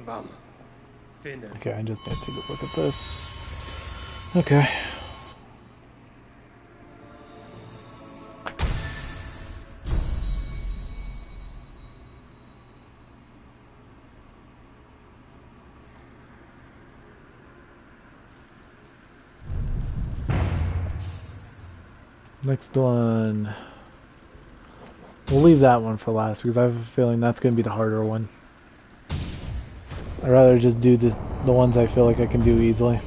Okay, I just need to take a look at this. Okay. Next one. We'll leave that one for last because I have a feeling that's going to be the harder one. I'd rather just do the ones I feel like I can do easily.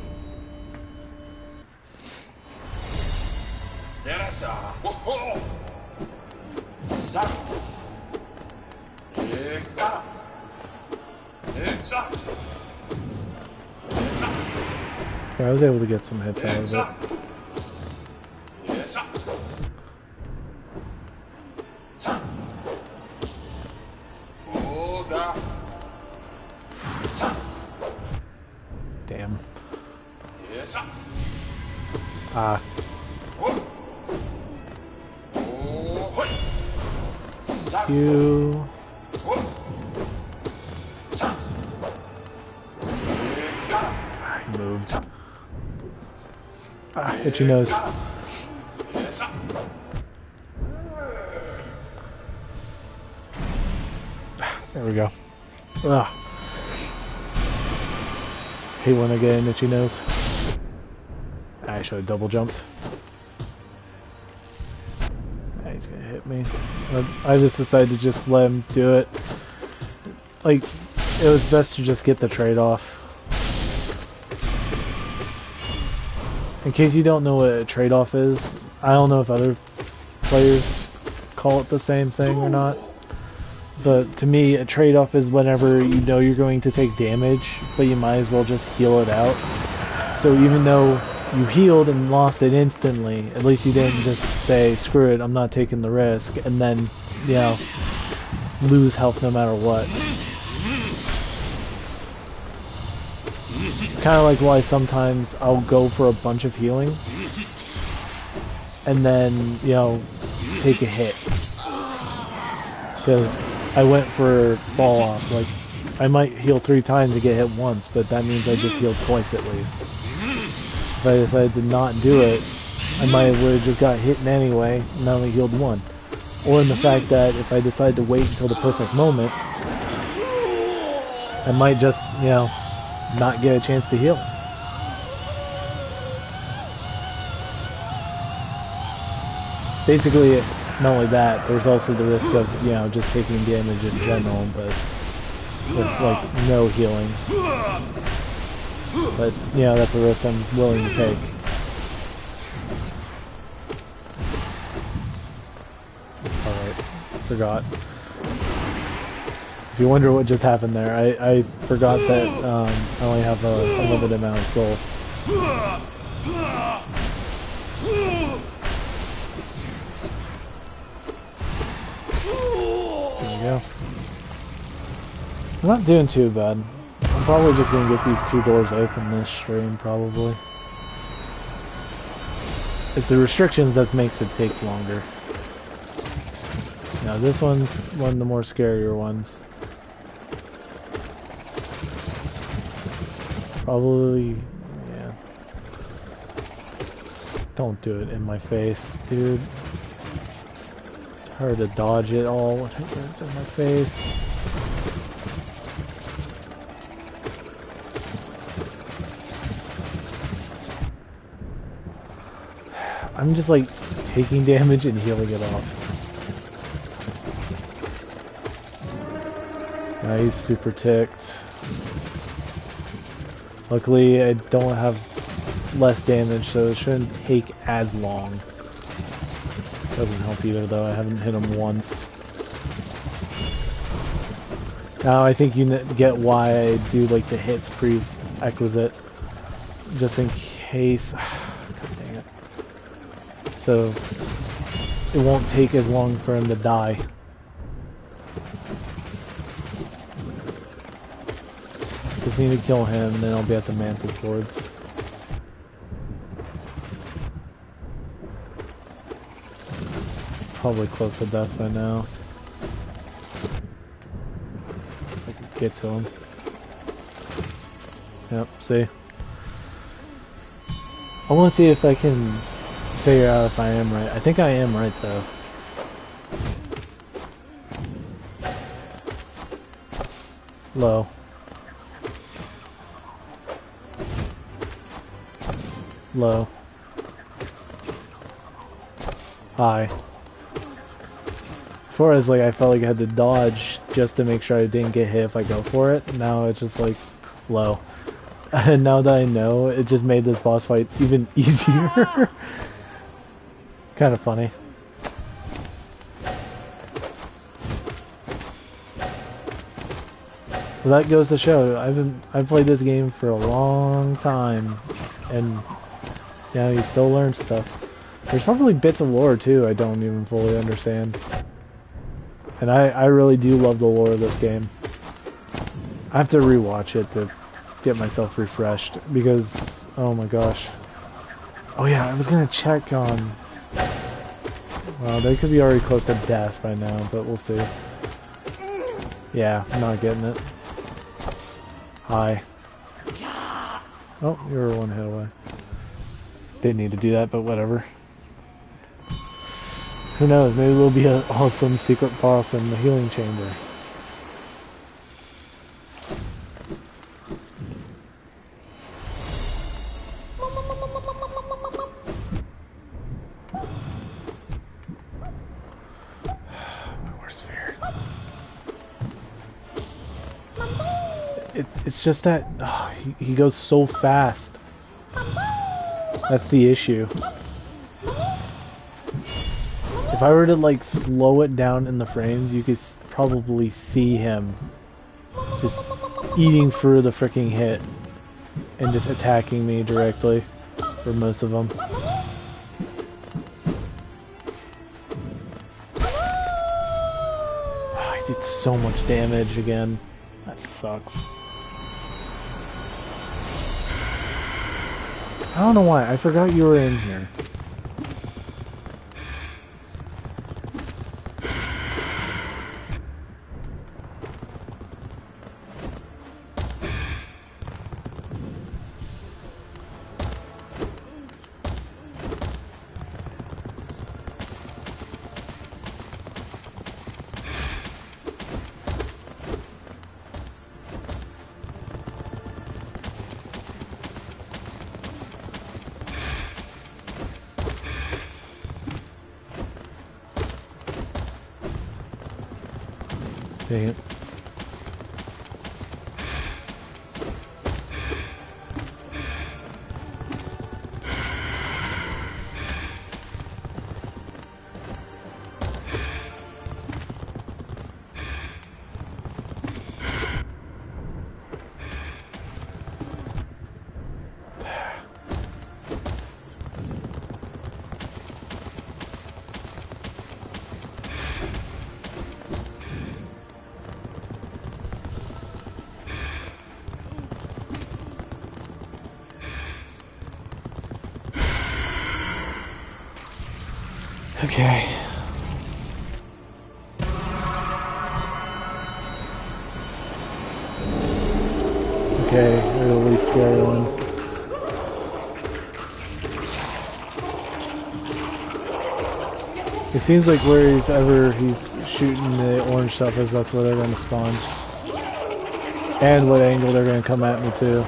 Okay, I was able to get some hits out of it. Damn. Ah. You. He moved. Ah, itchy nose. There we go. Ugh. Hate when I get an itchy nose. I should have double jumped. He's gonna hit me. I just decided to just let him do it. Like, it was best to just get the trade-off. In case you don't know what a trade-off is, I don't know if other players call it the same thing or not. But to me, a trade-off is whenever you know you're going to take damage, but you might as well just heal it out. So even though you healed and lost it instantly, at least you didn't just say, screw it, I'm not taking the risk, and then, you know, lose health no matter what. Kind of like why sometimes I'll go for a bunch of healing, and then, you know, take a hit. Because I went for fall off. Like, I might heal 3 times to get hit once, but that means I just healed twice at least. If I decided to not do it, I might have just got hit in anyway, and I only healed 1. Or in the fact that if I decide to wait until the perfect moment, I might just, you know, not get a chance to heal. Basically, not only that, there's also the risk of, you know, just taking damage in general, but with, like, no healing. But, you know, that's a risk I'm willing to take. forgot. If you wonder what just happened there, I forgot that I only have a limited amount of soul. There we go. I'm not doing too bad. I'm probably just going to get these 2 doors open this stream, probably. It's the restrictions that makes it take longer. Now this one's one of the more scarier ones. Probably, yeah. Don't do it in my face, dude. Hard to dodge it all when it's in my face. I'm just like taking damage and healing it off. Now he's super ticked. Luckily I don't have less damage, so it shouldn't take as long. Doesn't help either though, I haven't hit him once. Now I think you get why I do like the hits prerequisite. Just in case... God dang it. So it won't take as long for him to die. Just need to kill him, then I'll be at the Mantis Lords. Probably close to death by now. If I could get to him. Yep, see? I want to see if I can figure out if I am right. I think I am right though. Low. Low. High. Before I was like, I felt like I had to dodge just to make sure I didn't get hit if I go for it. Now it's just like, low. And now that I know, it just made this boss fight even easier. Kind of funny. Well, that goes to show, I've played this game for a long time, and yeah, you still learn stuff. There's probably bits of lore too I don't even fully understand. And I really do love the lore of this game. I have to rewatch it to get myself refreshed, because, oh my gosh. Oh yeah, I was gonna check on... Well, they could be already close to death by now, but we'll see. Yeah, I'm not getting it. Hi. Oh, you were one hit away. Didn't need to do that, but whatever. Who knows, maybe there'll be an awesome secret boss in the healing chamber. My worst fear. It's just that he goes so fast. That's the issue. If I were to like slow it down in the frames, you could probably see him just eating through the freaking hit and just attacking me directly for most of them. Oh, I did so much damage again. That sucks. I don't know why. I forgot you were in here. Dang it. Okay. Okay, they're the least scary ones. It seems like where he's shooting the orange stuff is that's where they're gonna spawn. And what angle they're gonna come at me too.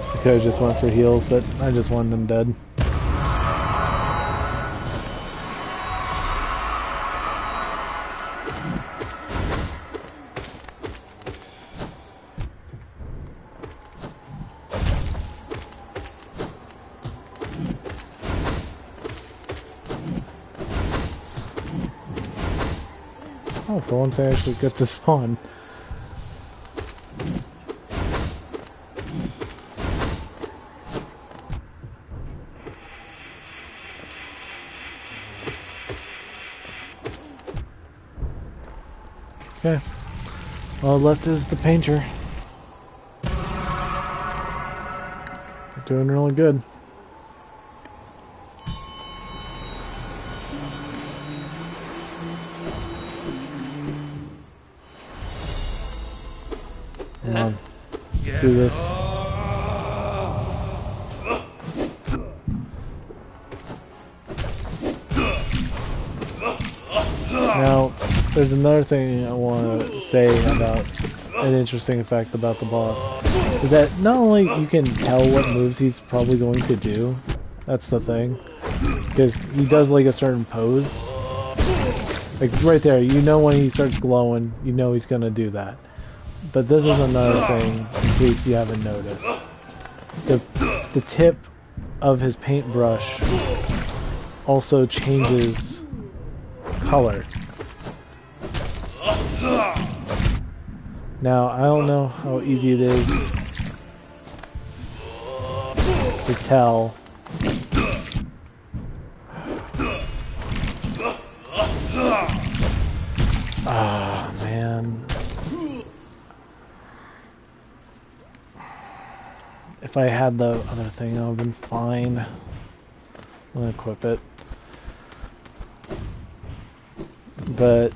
I could have just went for heals, but I just wanted them dead. Oh, for once I actually get to spawn. Okay. All left is the painter. Doing really good. Come on. Yes. Do this. Now, there's another thing I want to say about an interesting fact about the boss. Is that not only you can tell what moves he's probably going to do, that's the thing, because he does like a certain pose. Like right there, you know when he starts glowing, you know he's going to do that. But this is another thing, in case you haven't noticed. The tip of his paintbrush also changes color. Now, I don't know how easy it is to tell. Ah, man. If I had the other thing, I would have been fine. I'm gonna equip it. But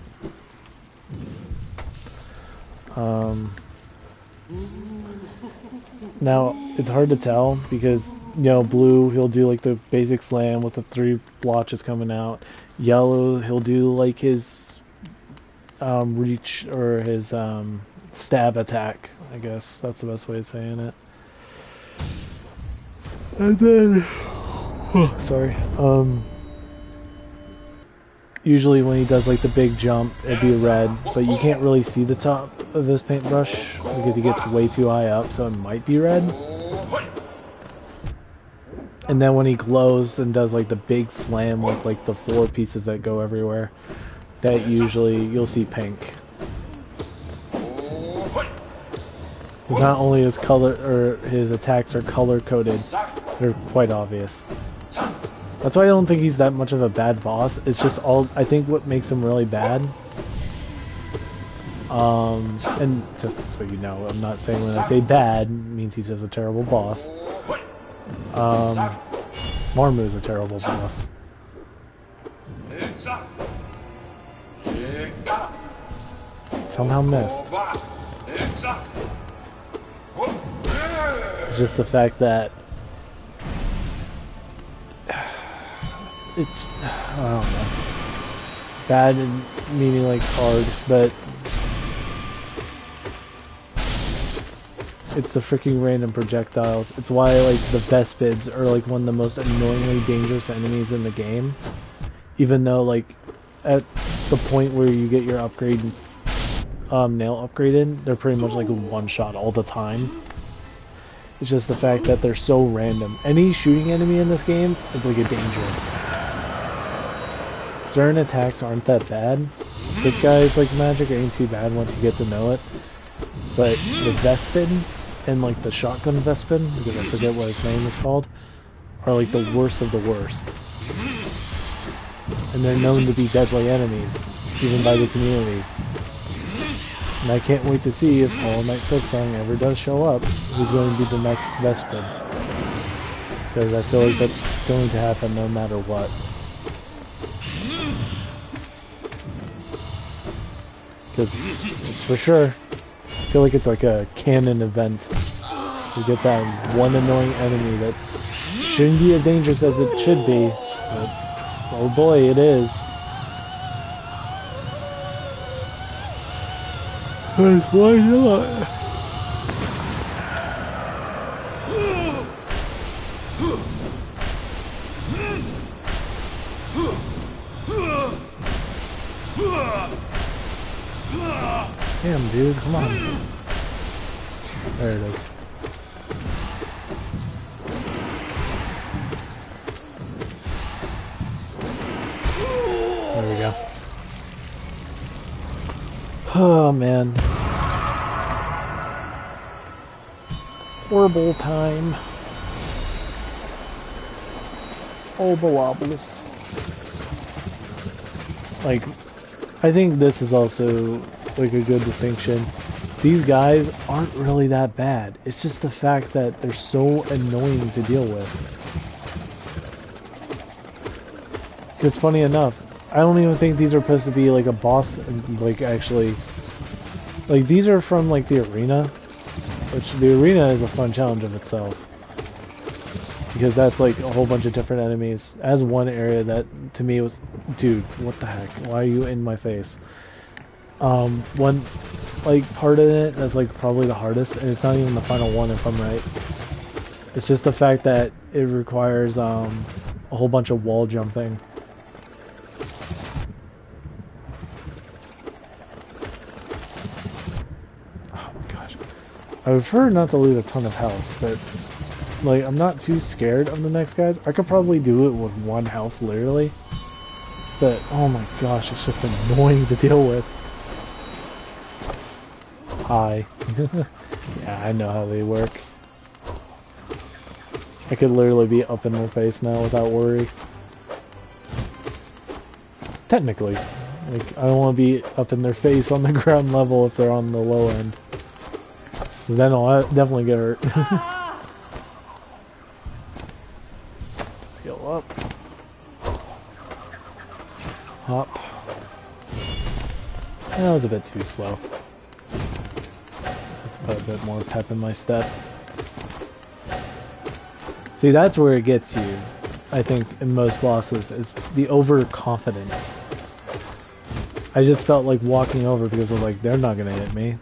now it's hard to tell because, you know, blue he'll do like the basic slam with the 3 blotches coming out. Yellow he'll do like his reach or his stab attack. I guess that's the best way of saying it. And then, sorry. Usually when he does like the big jump, it'd be red, but you can't really see the top of his paintbrush because he gets way too high up, so it might be red. And then when he glows and does like the big slam with like the 4 pieces that go everywhere, that usually you'll see pink. Not only his color or his attacks are color coded, they're quite obvious. That's why I don't think he's that much of a bad boss. It's just all, I think what makes him really bad, and just so you know, I'm not saying when I say bad, it means he's just a terrible boss. Marmu's a terrible boss. Somehow missed. It's just the fact that it's, I don't know, bad meaning like hard, but it's the freaking random projectiles. It's why like the Vespids are like one of the most annoyingly dangerous enemies in the game, even though like at the point where you get your upgrade nail upgraded, they're pretty much like a one-shot all the time. It's just the fact that they're so random. Any shooting enemy in this game is like a danger. Certain attacks aren't that bad. This guy's like magic ain't too bad once you get to know it. But the Vespid and like the shotgun Vespid, because I forget what his name is called, are like the worst of the worst. And they're known to be deadly enemies. even by the community. And I can't wait to see if Hollow Knight Silksong ever does show up, who's going to be the next Vespin. Because I feel like that's going to happen no matter what. Because it's for sure. I feel like it's like a canon event. You get that one annoying enemy that shouldn't be as dangerous as it should be, but oh boy, it is. Why not? Damn, dude, come on. There it is. There we go. Oh, man. Orbital time. Orbilopolis. Like, I think this is also like a good distinction. These guys aren't really that bad. It's just the fact that they're so annoying to deal with. Because funny enough, I don't even think these are supposed to be like a boss, like actually, like these are from like the arena, which the arena is a fun challenge of itself. Because that's like a whole bunch of different enemies. As one area that to me was, dude, what the heck? Why are you in my face? One like part of it that's like probably the hardest, and it's not even the final one if I'm right. It's just the fact that it requires a whole bunch of wall jumping. Oh my gosh. I prefer not to lose a ton of health, but like I'm not too scared of the next guys. I could probably do it with 1 health literally. But oh my gosh, it's just annoying to deal with. Hi. Yeah, I know how they work. I could literally be up in their face now without worry. Technically. Like, I don't want to be up in their face on the ground level if they're on the low end. Then I'll definitely get hurt. Let's go up. Hop. That was a bit too slow. Let's put a bit more pep in my step. See, that's where it gets you, I think, in most bosses, is the overconfidence. I just felt like walking over because I'm like, they're not gonna hit me.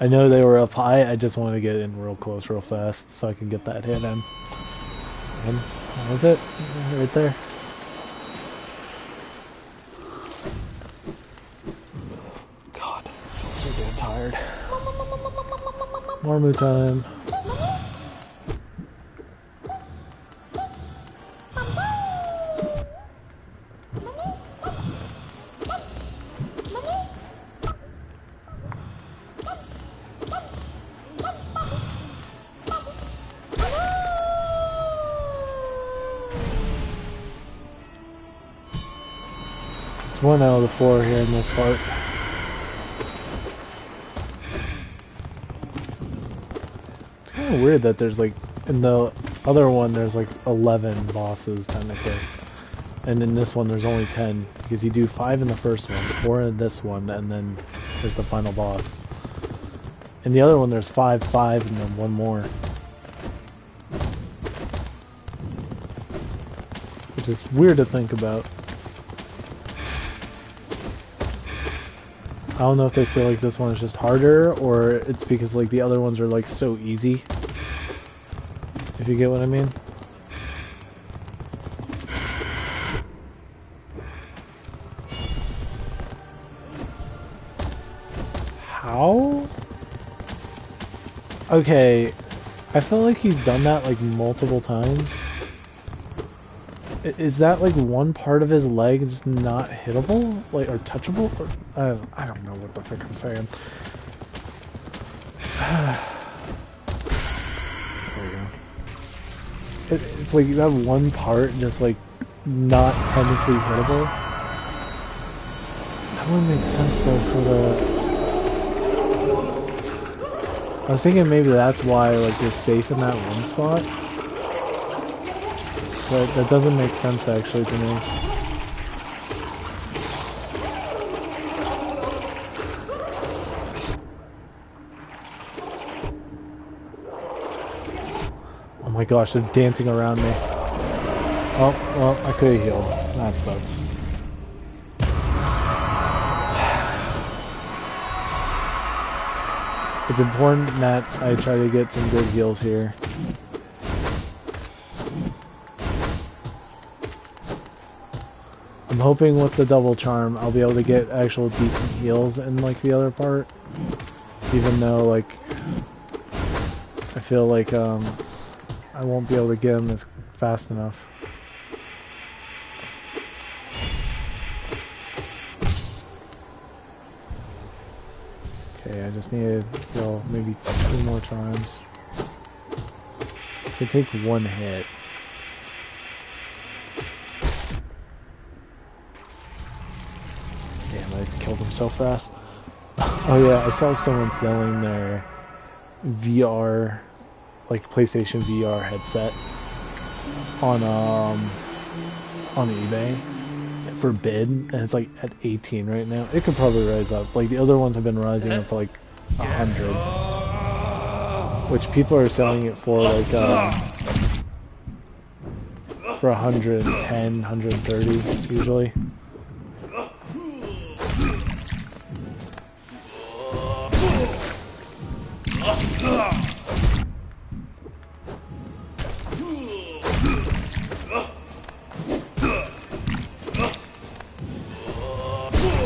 I know they were up high, I just wanted to get in real close real fast so I can get that hit in. And that was it, right there. God, I'm so damn tired. Marmu time. It's 1 out of the 4 here in this part. It's kind of weird that there's like, in the other one there's like 11 bosses technically. And in this one there's only 10, because you do 5 in the first one, 4 in this one, and then there's the final boss. In the other one there's 5, and then 1 more. Which is weird to think about. I don't know if they feel like this one is just harder, or it's because like the other ones are like so easy. If you get what I mean. How? Okay, I feel like he's done that like multiple times. Is that like one part of his leg just not hittable? Like, or touchable? Or, I don't know what the frick I'm saying. There we go. it's like you have one part just like not technically hittable. That wouldn't make sense though for the... I was thinking maybe that's why like you're safe in that one spot. But that doesn't make sense actually to me. Oh my gosh, they're dancing around me. Oh, well, I could have healed. That sucks. It's important that I try to get some good heals here. I'm hoping with the double charm I'll be able to get actual decent heals in like the other part. Even though like I feel like I won't be able to get them as fast enough. Okay, I just need to heal maybe 2 more times. I can take 1 hit. Damn, I killed him so fast. Oh yeah, I saw someone selling their VR, like PlayStation VR headset on eBay for bid, and it's like at 18 right now. It could probably rise up. Like the other ones have been rising up to like 100, which people are selling it for like for 110, 130 usually.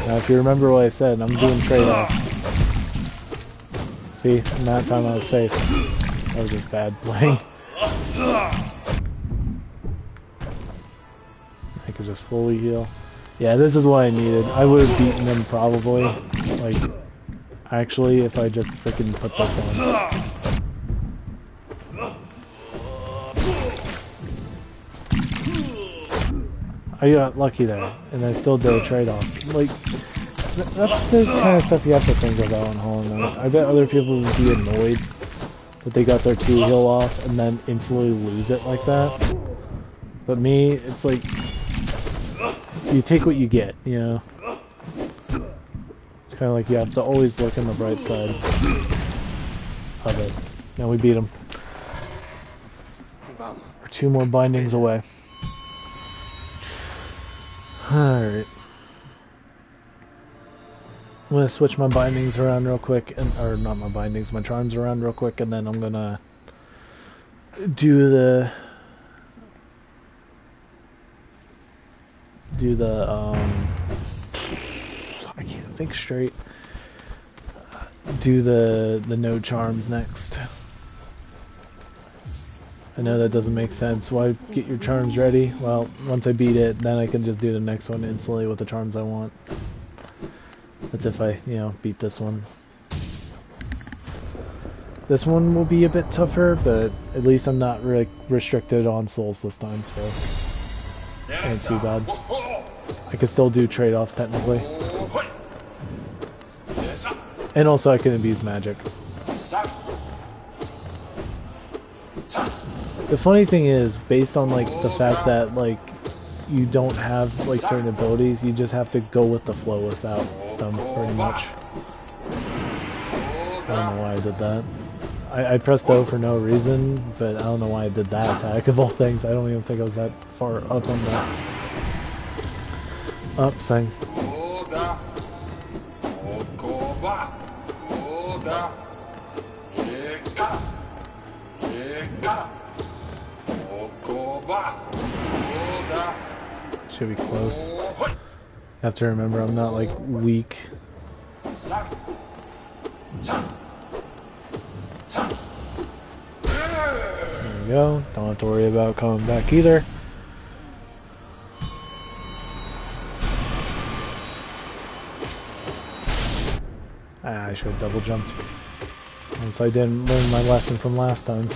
Now, if you remember what I said, I'm doing trade-offs. See, in that time I was safe. That was just bad playing. I could just fully heal. Yeah, this is what I needed. I would have beaten him probably. Like, actually, if I just freaking put this on. I got lucky there, and I still did a trade-off. Like, that's the kind of stuff you have to think about in Hollow Knight. I bet other people would be annoyed that they got their 2 heal off and then instantly lose it like that. But me, it's like, you take what you get, you know? It's kind of like you have to always look on the bright side of it. Now we beat him. We're 2 more bindings away. Alright. I'm gonna switch my bindings around real quick, or not my bindings, my charms around real quick, and then I'm gonna do the I can't think straight. Do the no charms next. I know that doesn't make sense. Why get your charms ready? Well, once I beat it, then I can just do the next one instantly with the charms I want. That's if I, you know, beat this one. This one will be a bit tougher, but at least I'm not really restricted on souls this time, so ain't too bad. I can still do trade-offs technically. And also I can abuse magic. The funny thing is, based on like the fact that like you don't have like certain abilities, you just have to go with the flow without them pretty much. I don't know why I did that. I pressed O for no reason, but I don't know why I did that attack of all things. I don't even think I was that far up on that up thing. Should be close. I have to remember I'm not like weak. There we go. Don't have to worry about coming back either. Ah, I should have double jumped. Unless I didn't learn my lesson from last time.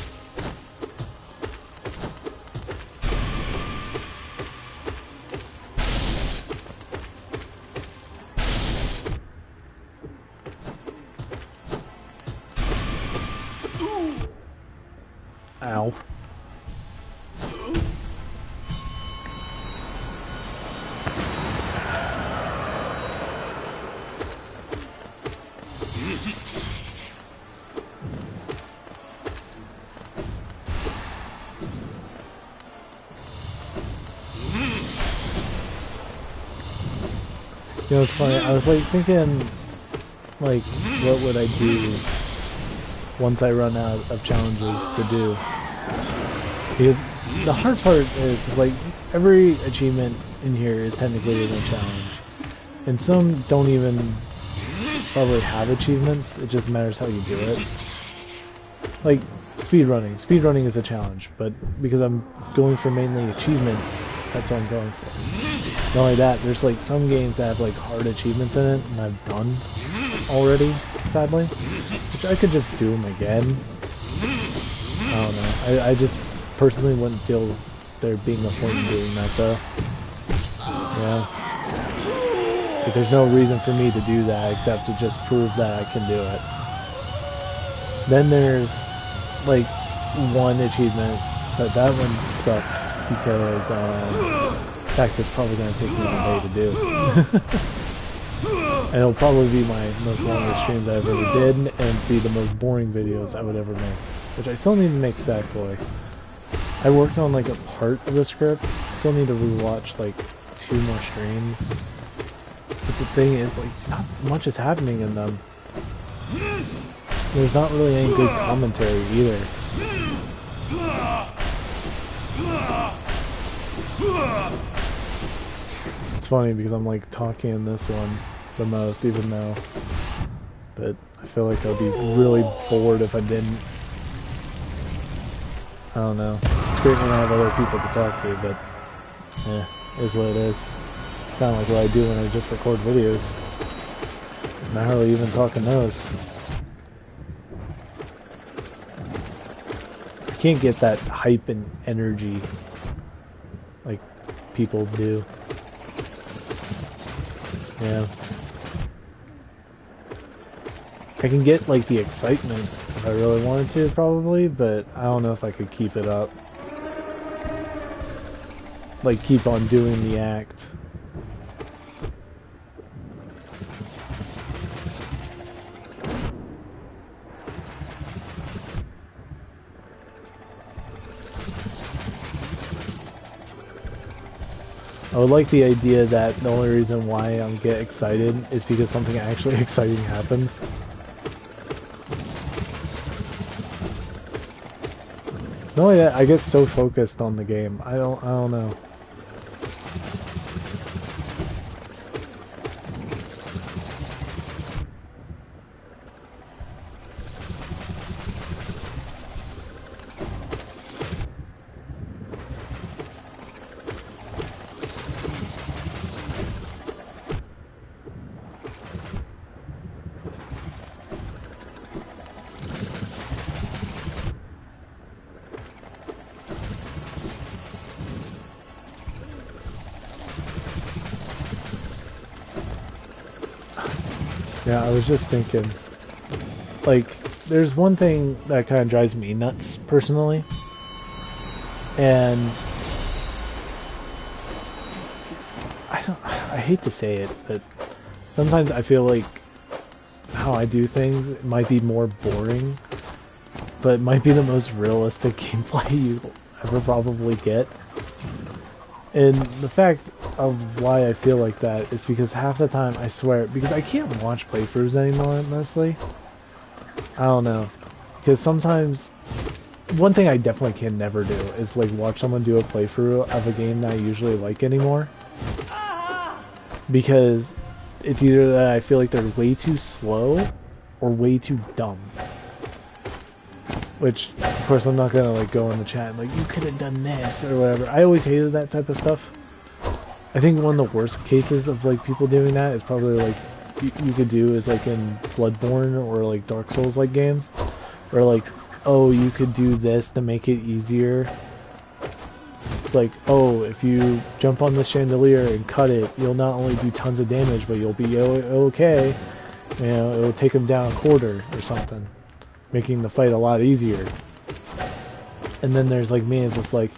Ow. You know, it's funny, I was like thinking, like, what would I do once I run out of challenges to do? Because the hard part is, like, every achievement in here is technically a challenge. And some don't even probably have achievements, it just matters how you do it. Like, speedrunning. Speedrunning is a challenge, but because I'm going for mainly achievements, that's what I'm going for. Not only that, there's like some games that have like hard achievements in it, and I've done already, sadly. Which I could just do them again. I don't know. I just personally wouldn't feel there being a point in doing that though. Yeah. Like, there's no reason for me to do that except to just prove that I can do it. Then there's like one achievement, but that one sucks because in fact, it's probably going to take me all day to do. And it'll probably be my most longest streams I ever did, and be the most boring videos I would ever make. Which I still need to make Sackboy. I worked on like a part of the script, still need to rewatch like 2 more streams. But the thing is, like, not much is happening in them. There's not really any good commentary either. It's funny because I'm like talking in this one the most, even though, but I feel like I'd be really bored if I didn't. I don't know. It's great when I have other people to talk to, but it is what it is. It's kind of like what I do when I just record videos. I'm not hardly even talking those. I can't get that hype and energy like people do. Yeah. I can get like the excitement if I really wanted to probably, but I don't know if I could keep it up. Like keep on doing the act. I would like the idea that the only reason why I get excited is because something actually exciting happens. Not only that, I get so focused on the game. I don't know. Yeah, I was just thinking, like, there's one thing that kind of drives me nuts, personally, and I hate to say it, but sometimes I feel like how I do things might be more boring, but it might be the most realistic gameplay you'll ever probably get. And the fact of why I feel like that is because half the time, I swear, because I can't watch playthroughs anymore, mostly. I don't know. Because sometimes, one thing I definitely can never do is like watch someone do a playthrough of a game that I usually like anymore. Because it's either that I feel like they're way too slow or way too dumb. Which, of course, I'm not gonna like go in the chat and like, you could have done this or whatever. I always hated that type of stuff. I think one of the worst cases of like people doing that is probably like you could do is like in Bloodborne or like Dark Souls like games, where like, oh, you could do this to make it easier. Like, oh, if you jump on the chandelier and cut it, you'll not only do tons of damage, but you'll be okay. You know, it'll take them down a quarter or something. making the fight a lot easier. And then there's like me, it's just like,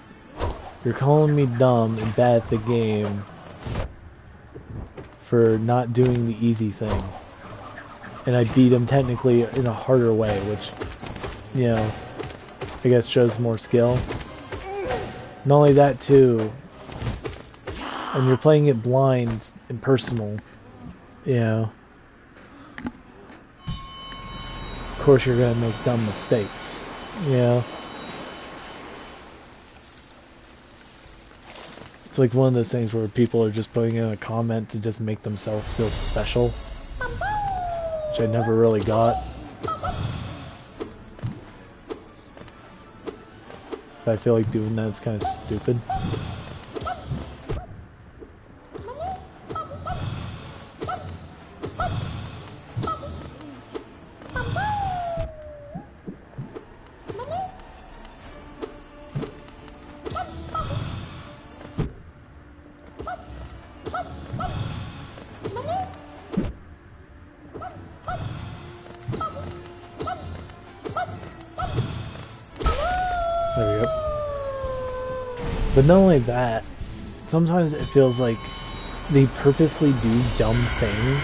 you're calling me dumb and bad at the game for not doing the easy thing. And I beat him technically in a harder way, which, you know, I guess shows more skill. Not only that too, and you're playing it blind and personal, you know, of course you're gonna make dumb mistakes, you know. It's like one of those things where people are just putting in a comment to just make themselves feel special, which I never really got. But I feel like doing that is kind of stupid. There we go. But not only that, sometimes it feels like they purposely do dumb things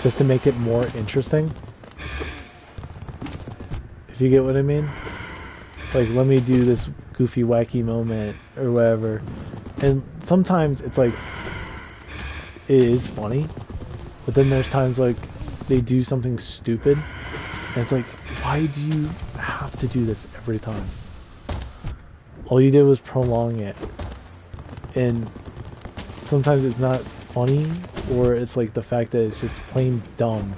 just to make it more interesting. If you get what I mean? Like, let me do this goofy, wacky moment or whatever. And sometimes it's like, it is funny. But then there's times like, they do something stupid. And it's like, why do you have to do this every time? All you did was prolong it. And sometimes it's not funny, or it's like the fact that it's just plain dumb.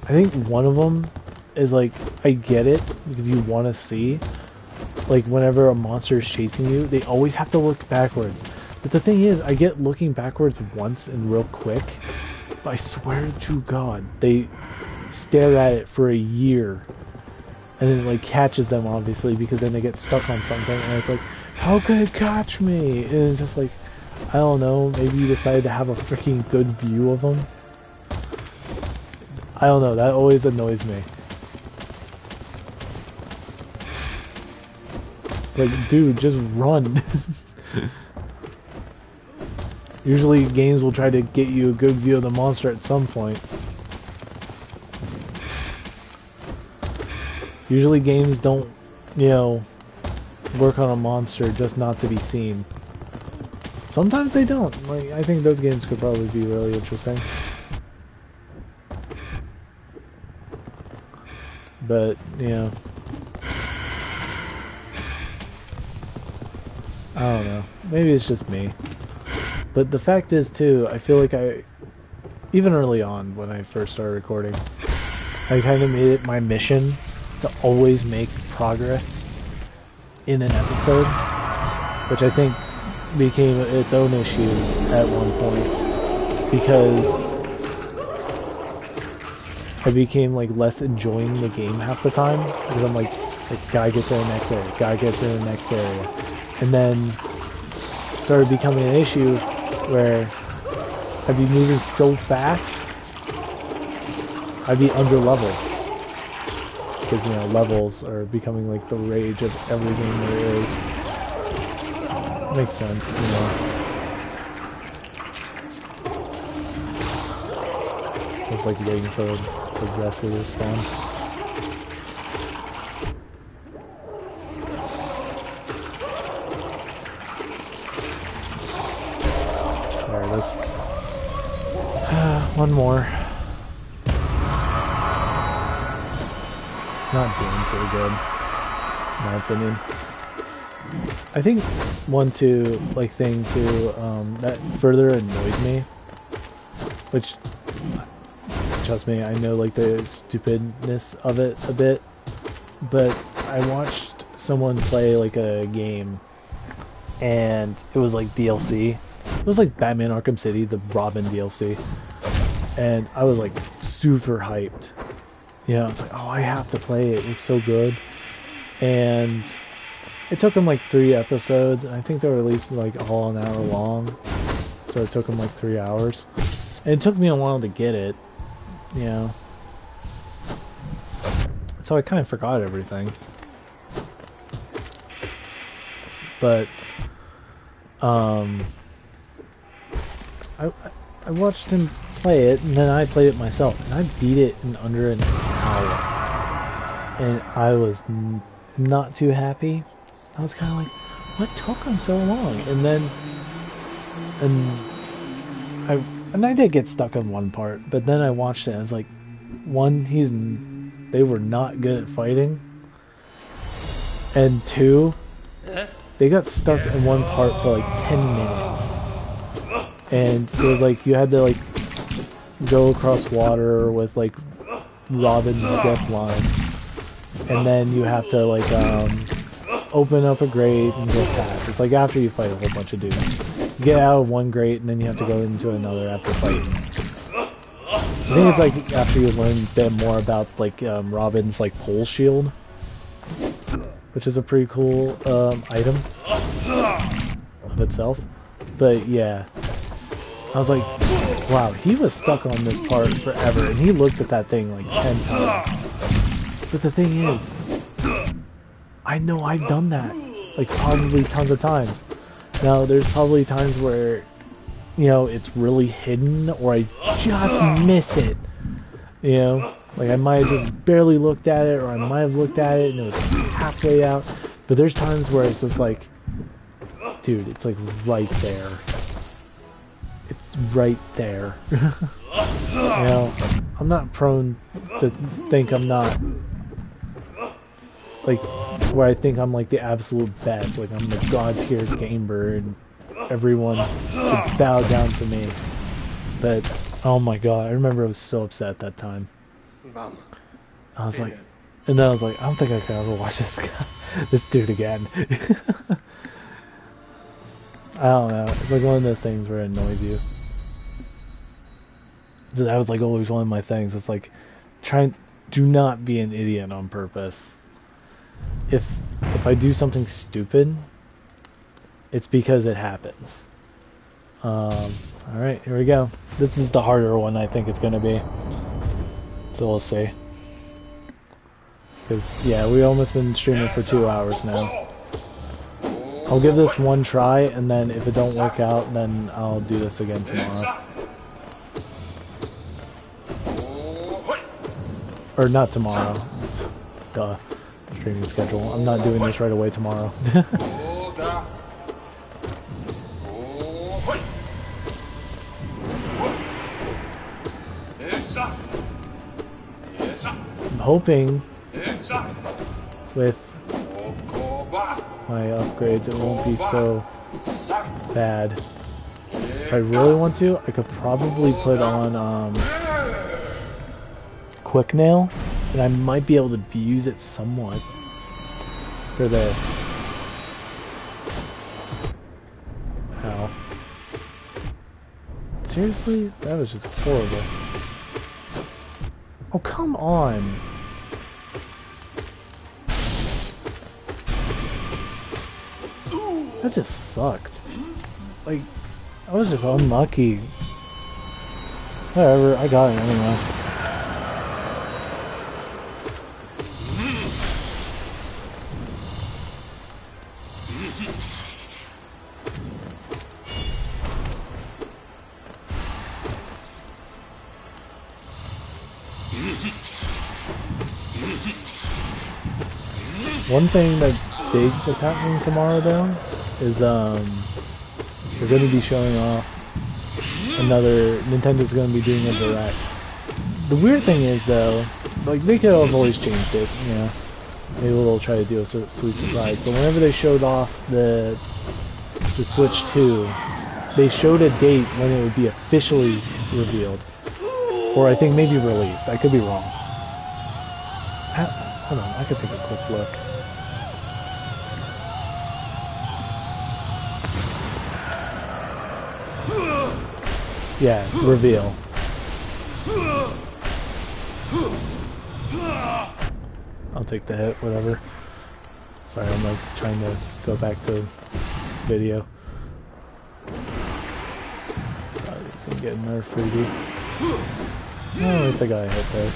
I think one of them is like, I get it, because you want to see, like whenever a monster is chasing you, they always have to look backwards. But the thing is, I get looking backwards once and real quick, but I swear to God, they stare at it for a year. And then it like catches them, obviously, because then they get stuck on something, and it's like, how could it catch me? And it's just like, I don't know, maybe you decided to have a freaking good view of them. I don't know, that always annoys me. Like, dude, just run. Usually games will try to get you a good view of the monster at some point. Usually games don't, you know, work on a monster just not to be seen. Sometimes they don't. Like, I think those games could probably be really interesting. But, you know, I don't know. Maybe it's just me. But the fact is, too, I feel like even early on when I first started recording, I kind of made it my mission to always make progress in an episode, which I think became its own issue at one point, because I became like less enjoying the game half the time, because I'm like gotta get to the next area, gotta get to the next area, and then started becoming an issue where I'd be moving so fast, I'd be under level. Because, you know, levels are becoming like the rage of every game there is. Makes sense, you know. Just like waiting for the rest of this spawn. There it is. One more. Not doing so good, in my opinion. I think one thing that further annoyed me, which, trust me, I know like the stupidness of it a bit, but I watched someone play like a game, and it was like DLC. It was like Batman Arkham City, the Robin DLC, and I was like super hyped. Yeah, it's like, oh, I have to play it. It looks so good. And it took them like 3 episodes. I think they were released like all an hour long. So it took them like 3 hours. And it took me a while to get it. You know. so I kind of forgot everything. But I watched him play it, and then I played it myself, and I beat it in under an hour. And I was not too happy. I was kind of like, what took him so long? And then, and I did get stuck on one part, but then I watched it, and I was like, one, they were not good at fighting, and two, they got stuck in one part for like 10 minutes. And it was like you had to like go across water with like Robin's zip line, and then you have to like open up a grate and go past. It's like after you fight a whole bunch of dudes, you get out of one grate and then you have to go into another after fighting. I think it's like after you learn a bit more about like Robin's like pole shield, which is a pretty cool item of itself. But yeah. I was like, wow, he was stuck on this part forever, and he looked at that thing like 10 times. But the thing is, I know I've done that, like probably tons of times. Now, there's probably times where, you know, it's really hidden, or I just miss it. You know, like I might have just barely looked at it, or I might have looked at it and it was halfway out. But there's times where it's just like, dude, it's like right there. It's right there. You know, I'm not prone to think I'm not, like, where I think I'm like the absolute best, like I'm the god-tier gamer and everyone should bow down to me. But, oh my god, I remember I was so upset that time. I was like, and then I was like, I don't think I can ever watch this dude again. I don't know, it's like one of those things where it annoys you. So that was like always one of my things. It's like, do not be an idiot on purpose. If I do something stupid, it's because it happens. Alright, here we go. This is the harder one I think it's gonna be. So we'll see. Because, yeah, we almost been streaming for 2 hours now. I'll give this one try, and then if it don't work out, then I'll do this again tomorrow. Or not tomorrow. Duh. Streaming schedule. I'm not doing this right away tomorrow. I'm hoping with my upgrades it won't be so bad. If I really want to, I could probably put on Quick Nail, and I might be able to use it somewhat for this. Ow. Seriously? That was just horrible. Oh, come on! That just sucked. Like, I was just unlucky. Whatever, I got it anyway. One thing that's big that's happening tomorrow though is they're going to be showing off Nintendo's going to be doing a direct. The weird thing is though, like they could have always changed it, you know, maybe they'll try to do a sweet surprise, but whenever they showed off the Switch 2, they showed a date when it would be officially revealed, or I think maybe released. I could be wrong. Hold on, I could take a quick look. Yeah, reveal. I'll take the hit, whatever. Sorry, I'm like trying to go back to video. I'm getting another freebie. Oh, at least I got a hit there.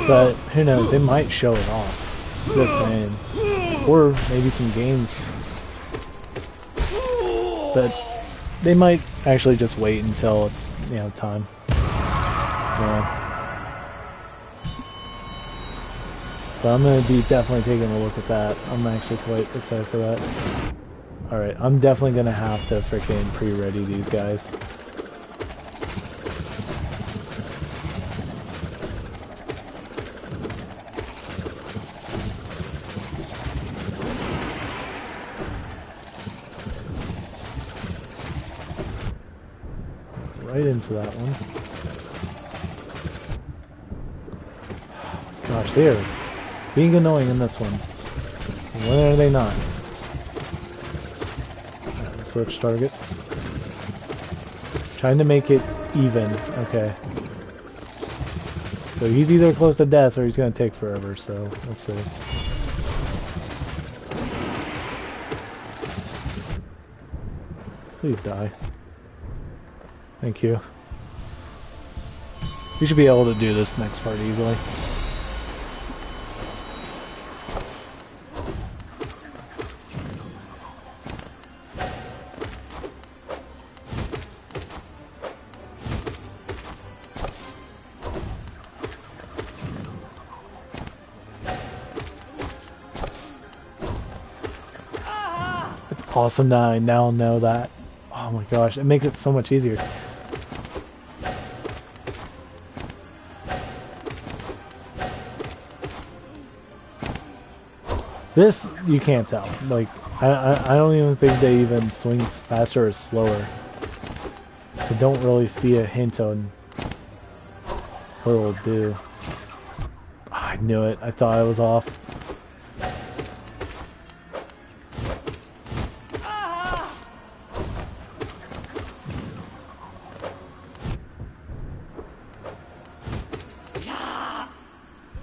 But who knows? They might show it off. Just saying. Or maybe some games. But they might actually just wait until it's, you know, time. Yeah. But I'm going to be definitely taking a look at that. I'm actually quite excited for that. Alright, I'm definitely going to have to freaking pre-ready these guys. Right into that one. Gosh, they are being annoying in this one. When are they not? Right, switch targets. Trying to make it even. Okay. So he's either close to death or he's going to take forever, so we'll see. Please die. Thank you. We should be able to do this next part easily. It's awesome that I now know that. Oh my gosh, it makes it so much easier. This, you can't tell. Like, I don't even think they even swing faster or slower. I don't really see a hint on what it'll do. I knew it. I thought I was off.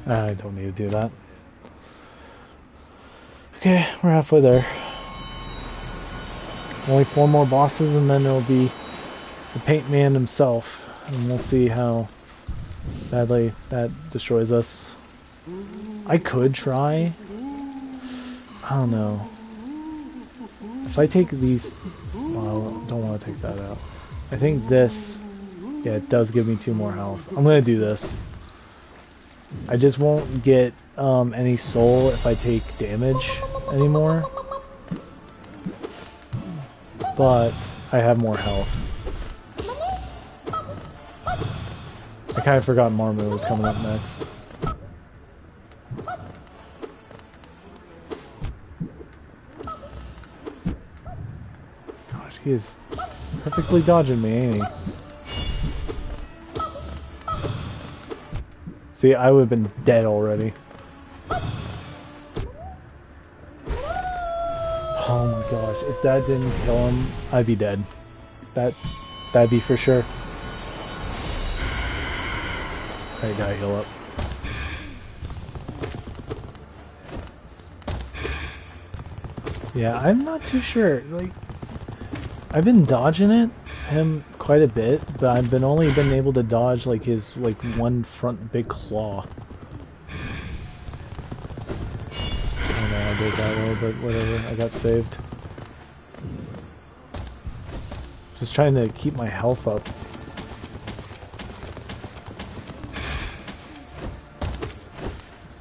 I don't need to do that. Okay, we're halfway there. Only 4 more bosses and then it'll be the Paint Man himself. And we'll see how badly that destroys us. I could try. I don't know. If I take these... Well, I don't want to take that out. I think this... Yeah, it does give me 2 more health. I'm going to do this. I just won't get any soul if I take damage anymore. But I have more health. I kind of forgot Marmu was coming up next. Gosh, he is perfectly dodging me, ain't he? See, I would have been dead already. Oh my gosh, if that didn't kill him, I'd be dead. That'd be for sure. I gotta heal up. Yeah, I'm not too sure. Like, I've been dodging him quite a bit, but I've only been able to dodge like his one front big claw. Oh no, I did that a little bit. Whatever, I got saved. Just trying to keep my health up.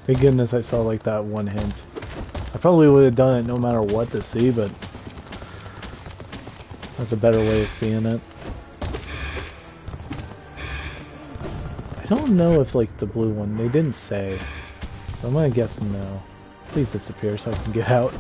Thank goodness I saw like that one hint. I probably would have done it no matter what to see, but that's a better way of seeing it. I don't know if like the blue one, they didn't say. So I'm gonna guess no. Please disappear so I can get out.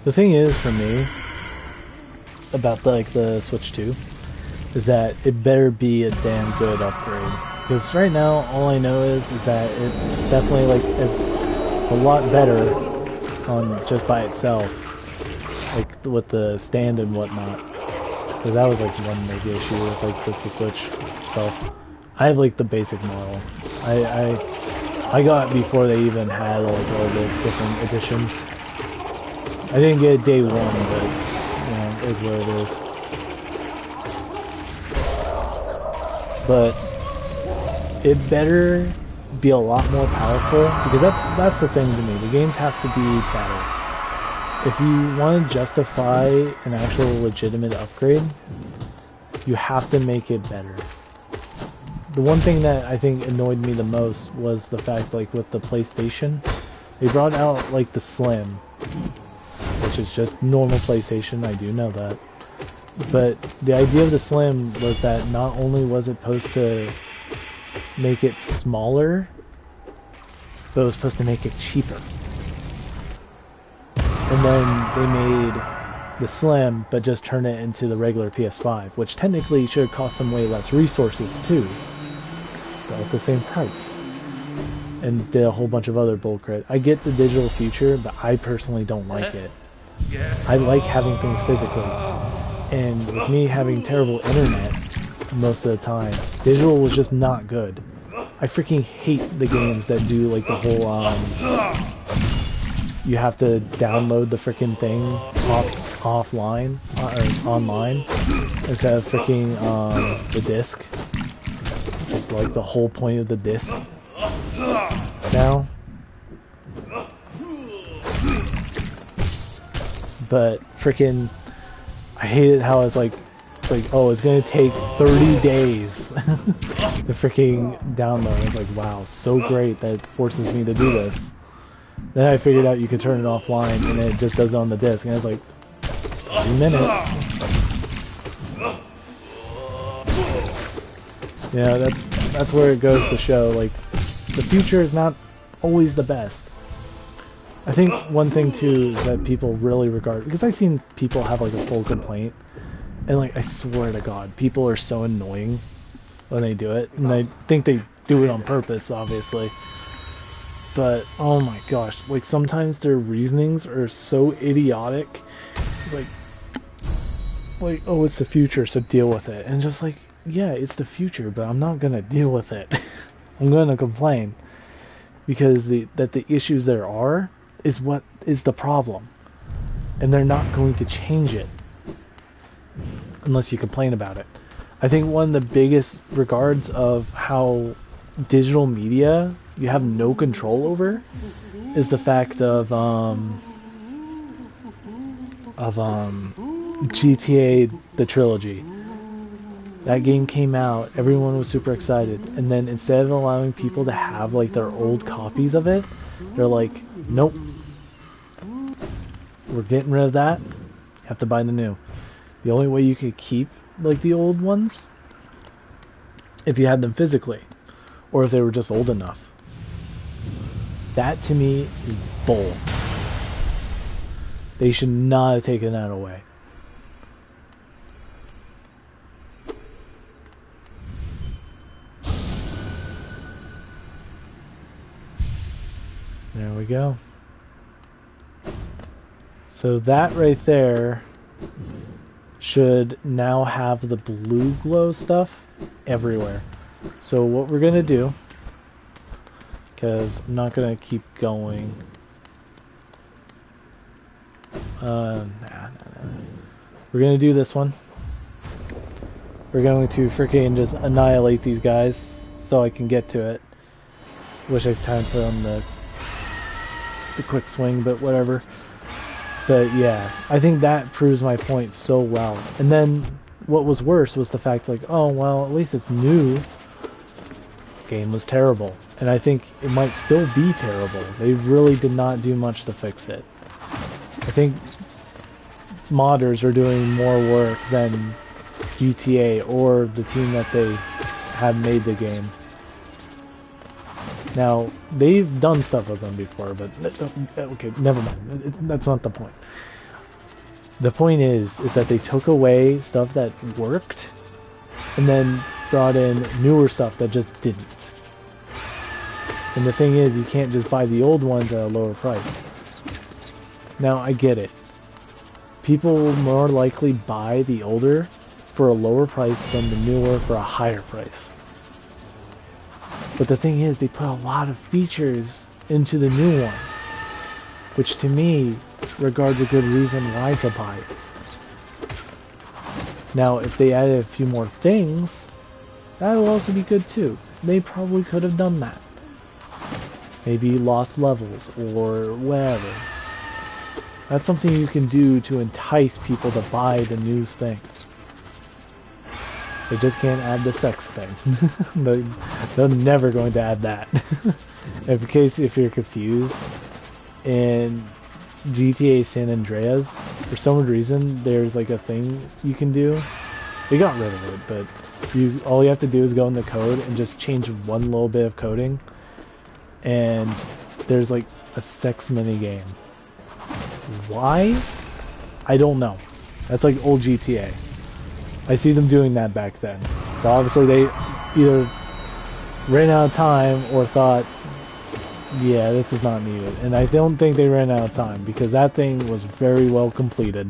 The thing is, for me, about the Switch 2, is that it better be a damn good upgrade. Because right now, all I know is that it's definitely it's a lot better on just by itself, like with the stand and whatnot. Because that was like one major issue with like just the Switch itself. I have like the basic model. I got before they even had like all the different editions. I didn't get it day one, but you know, it is what it is. But it better be a lot more powerful, because that's the thing to me. The games have to be better. If you want to justify an actual legitimate upgrade, you have to make it better. The one thing that I think annoyed me the most was the fact, like with the PlayStation, they brought out like the Slim, which is just normal PlayStation, I do know that. But the idea of the Slim was that not only was it supposed to make it smaller, but it was supposed to make it cheaper. And then they made the Slim, but just turn it into the regular PS5, which technically should cost them way less resources too, but at the same price. And did a whole bunch of other bullcrap. I get the digital future, but I personally don't like it. I like having things physically. And with me having terrible internet most of the time, digital was just not good. I freaking hate the games that do like the whole you have to download the freaking thing offline or online instead of freaking the disc. Just like the whole point of the disc now. But freaking, I hated how it's like, oh, it's gonna take 30 days to freaking download. It's like, wow, so great that it forces me to do this. Then I figured out you could turn it offline and it just does it on the disc, and it's like 3 minutes. Yeah, that's where it goes to show, like, the future is not always the best. I think one thing too is that people really regard, because I've seen people have like a full complaint, and like I swear to God, people are so annoying when they do it, and I think they do it on purpose, obviously. But oh my gosh, like sometimes their reasonings are so idiotic, like oh, it's the future, so deal with it, and just like, yeah, it's the future, but I'm not gonna deal with it. I'm gonna complain because the issues there are is what is the problem, and they're not going to change it unless you complain about it. I think one of the biggest regards of how digital media you have no control over is the fact of GTA the trilogy. That game came out, everyone was super excited, and then instead of allowing people to have like their old copies of it, they're like, nope, we're getting rid of that, you have to buy the new. The only way you could keep like the old ones, if you had them physically, or if they were just old enough. That to me is bull. They should not have taken that away. There we go. So that right there should now have the blue glow stuff everywhere. So what we're gonna do, because I'm not gonna keep going. We're gonna do this one. We're going to freaking just annihilate these guys so I can get to it. Wish I had time for them the quick swing, but whatever. But yeah, I think that proves my point so well. And then what was worse was the fact, like, oh well, at least it's new. Game was terrible, and I think it might still be terrible. They really did not do much to fix it. I think modders are doing more work than GTA or the team that they have made the game. Now, they've done stuff with them before, but okay, never mind. That's not the point. The point is that they took away stuff that worked and then brought in newer stuff that just didn't. And the thing is, you can't just buy the old ones at a lower price. Now, I get it. People more likely buy the older for a lower price than the newer for a higher price. But the thing is, they put a lot of features into the new one, which to me regards a good reason why to buy it. Now, if they added a few more things, that will also be good too. They probably could have done that. Maybe lost levels or whatever. That's something you can do to entice people to buy the new things. They just can't add the sex thing. They're never going to add that. In case if you're confused, in GTA San Andreas, for some reason, there's like a thing you can do. They got rid of it, but all you have to do is go in the code and just change one little bit of coding, and there's like a sex mini game. Why? I don't know. That's like old GTA. I see them doing that back then. So obviously they either ran out of time or thought, yeah, this is not needed. And I don't think they ran out of time, because that thing was very well completed.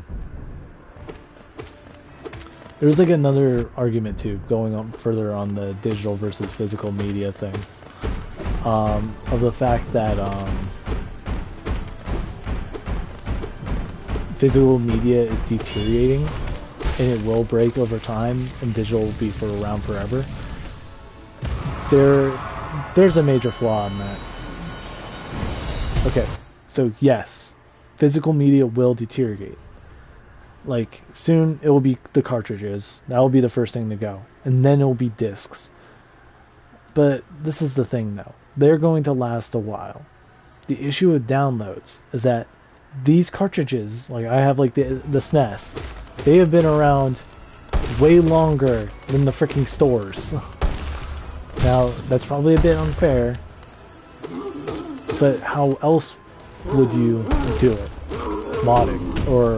There's like another argument too, going on further on the digital versus physical media thing. Of the fact that physical media is deteriorating and it will break over time, and digital will be around forever. There's a major flaw in that. Okay, so yes, physical media will deteriorate. Like, soon it will be the cartridges. That will be the first thing to go. And then it will be discs. But this is the thing though. They're going to last a while. The issue with downloads is that these cartridges, like I have like the SNES, they have been around way longer than the freaking stores. Now, that's probably a bit unfair, but how else would you do it? Modding, or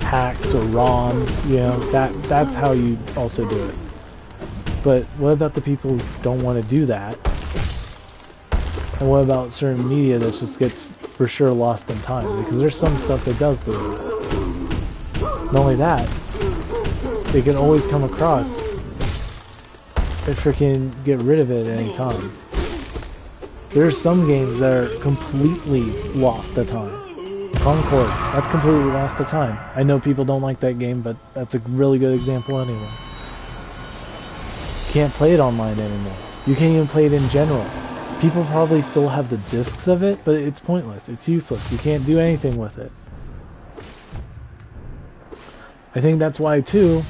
hacks, or ROMs, you know, that's how you also do it. But what about the people who don't want to do that? And what about certain media that just gets for sure lost in time? Because there's some stuff that does do that. Not only that, they can always come across and freaking get rid of it at any time. There's some games that are completely lost to time. Concord, that's completely lost to time. I know people don't like that game, but that's a really good example anyway. You can't play it online anymore. You can't even play it in general. People probably still have the discs of it, but it's pointless. It's useless. You can't do anything with it. I think that's why too,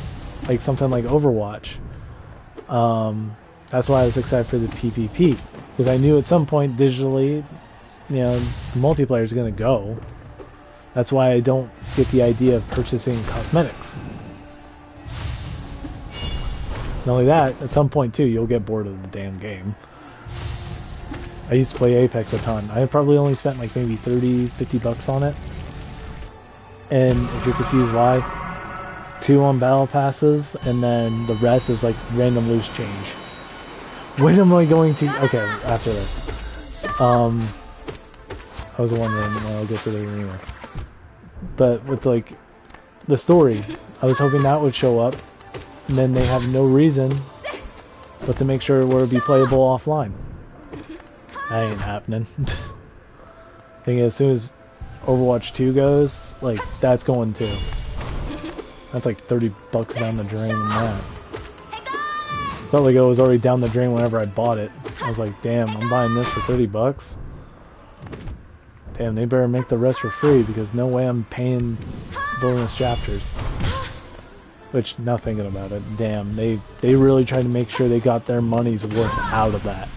like something like Overwatch, that's why I was excited for the PvP, because I knew at some point digitally, you know, the multiplayer is going to go. That's why I don't get the idea of purchasing cosmetics. Not only that, at some point too, you'll get bored of the damn game. I used to play Apex a ton. I probably only spent like maybe 30, 50 bucks on it. And if you're confused why, 2 on battle passes, and then the rest is like random loose change. When am I going to... Okay, after this. I was wondering when I'll get to the arena. But with like the story, I was hoping that would show up, and then they have no reason but to make sure it would be playable offline. That ain't happening. Thing is, as soon as Overwatch 2 goes, like, that's going too. That's like 30 bucks down the drain on that. Felt like it was already down the drain whenever I bought it. I was like, damn, I'm buying this for 30 bucks? Damn, they better make the rest for free, because no way I'm paying bonus chapters. Which, now thinking about it, damn, they really tried to make sure they got their money's worth out of that.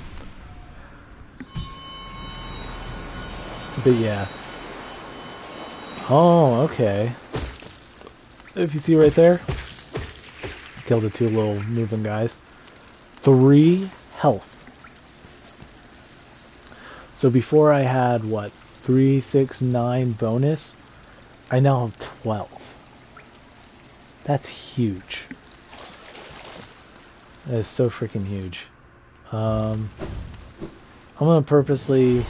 But yeah. Oh, okay. So if you see right there, killed the 2 little moving guys. 3 health. So before I had, what, 3, 6, 9 bonus, I now have 12. That's huge. That is so freaking huge. I'm gonna purposely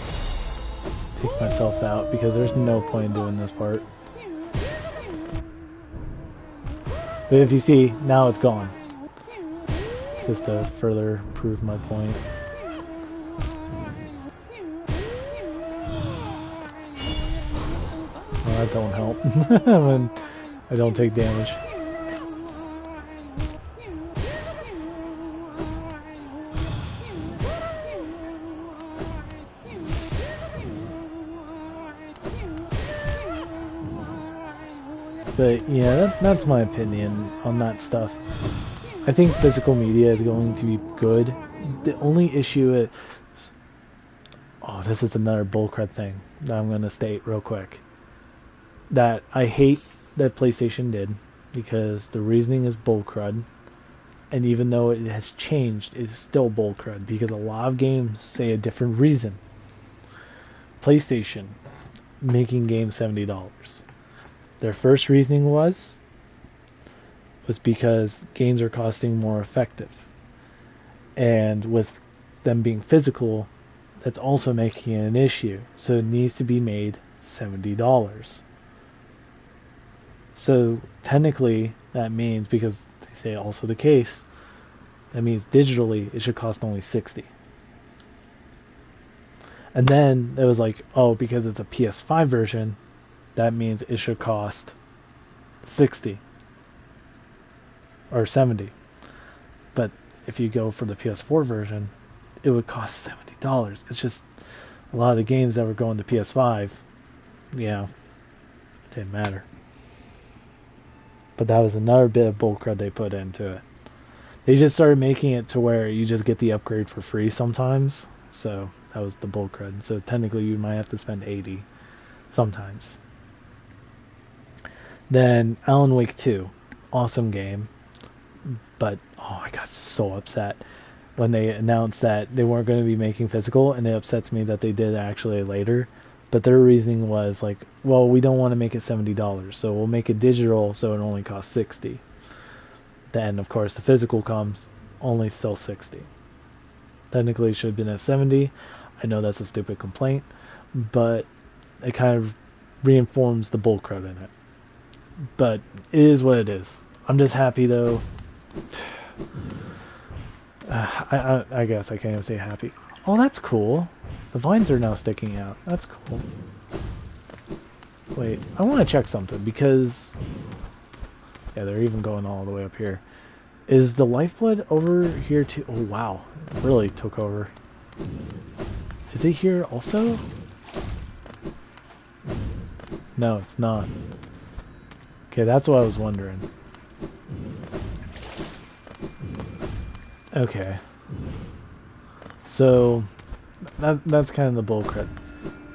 take myself out because there's no point in doing this part. But if you see, now it's gone. Just to further prove my point. Well, that don't help when I don't take damage. But yeah, that's my opinion on that stuff. I think physical media is going to be good. The only issue is... Oh, this is another bullcrud thing that I'm going to state real quick. That I hate that PlayStation did, because the reasoning is bullcrud. And even though it has changed, it's still bullcrud, because a lot of games say a different reason. PlayStation making games $70. Their first reasoning was because games are costing more effective. And with them being physical, that's also making it an issue. So it needs to be made $70. So technically, that means, because they say also the case, that means digitally it should cost only $60. And then it was like, oh, because it's a PS5 version, that means it should cost $60 or $70. But if you go for the PS4 version, it would cost $70. It's just a lot of the games that were going to PS5, yeah, didn't matter. But that was another bit of bullcrud they put into it. They just started making it to where you just get the upgrade for free sometimes. So that was the bullcrud. So technically you might have to spend $80 sometimes. Then Alan Wake 2, awesome game, but I got so upset when they announced that they weren't going to be making physical, and it upsets me that they did actually later. But their reasoning was like, well, we don't want to make it $70, so we'll make it digital so it only costs $60. Then of course the physical comes, only still $60. Technically it should have been at $70. I know that's a stupid complaint, but it kind of reinforms the bullcrud in it. But it is what it is. I'm just happy though. I guess I can't even say happy. Oh, that's cool. The vines are now sticking out. That's cool. Wait, I want to check something, because yeah, they're even going all the way up here. Is the lifeblood over here too? Oh wow, it really took over. Is it here also? No, it's not. Okay, that's what I was wondering. Okay. So, that's kind of the bullcrud.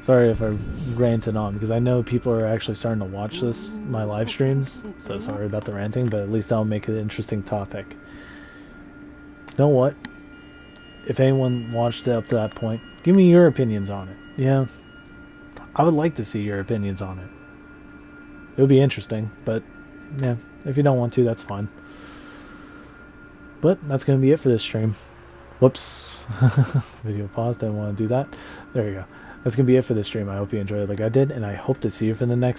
Sorry if I ranted on, because I know people are actually starting to watch my live streams, so sorry about the ranting, but at least that'll make it an interesting topic. You know what? If anyone watched it up to that point, give me your opinions on it. Yeah. I would like to see your opinions on it. It would be interesting, but yeah, if you don't want to, that's fine. But that's going to be it for this stream. Whoops. Video paused, didn't want to do that. There you go. That's going to be it for this stream. I hope you enjoyed it like I did, and I hope to see you for the next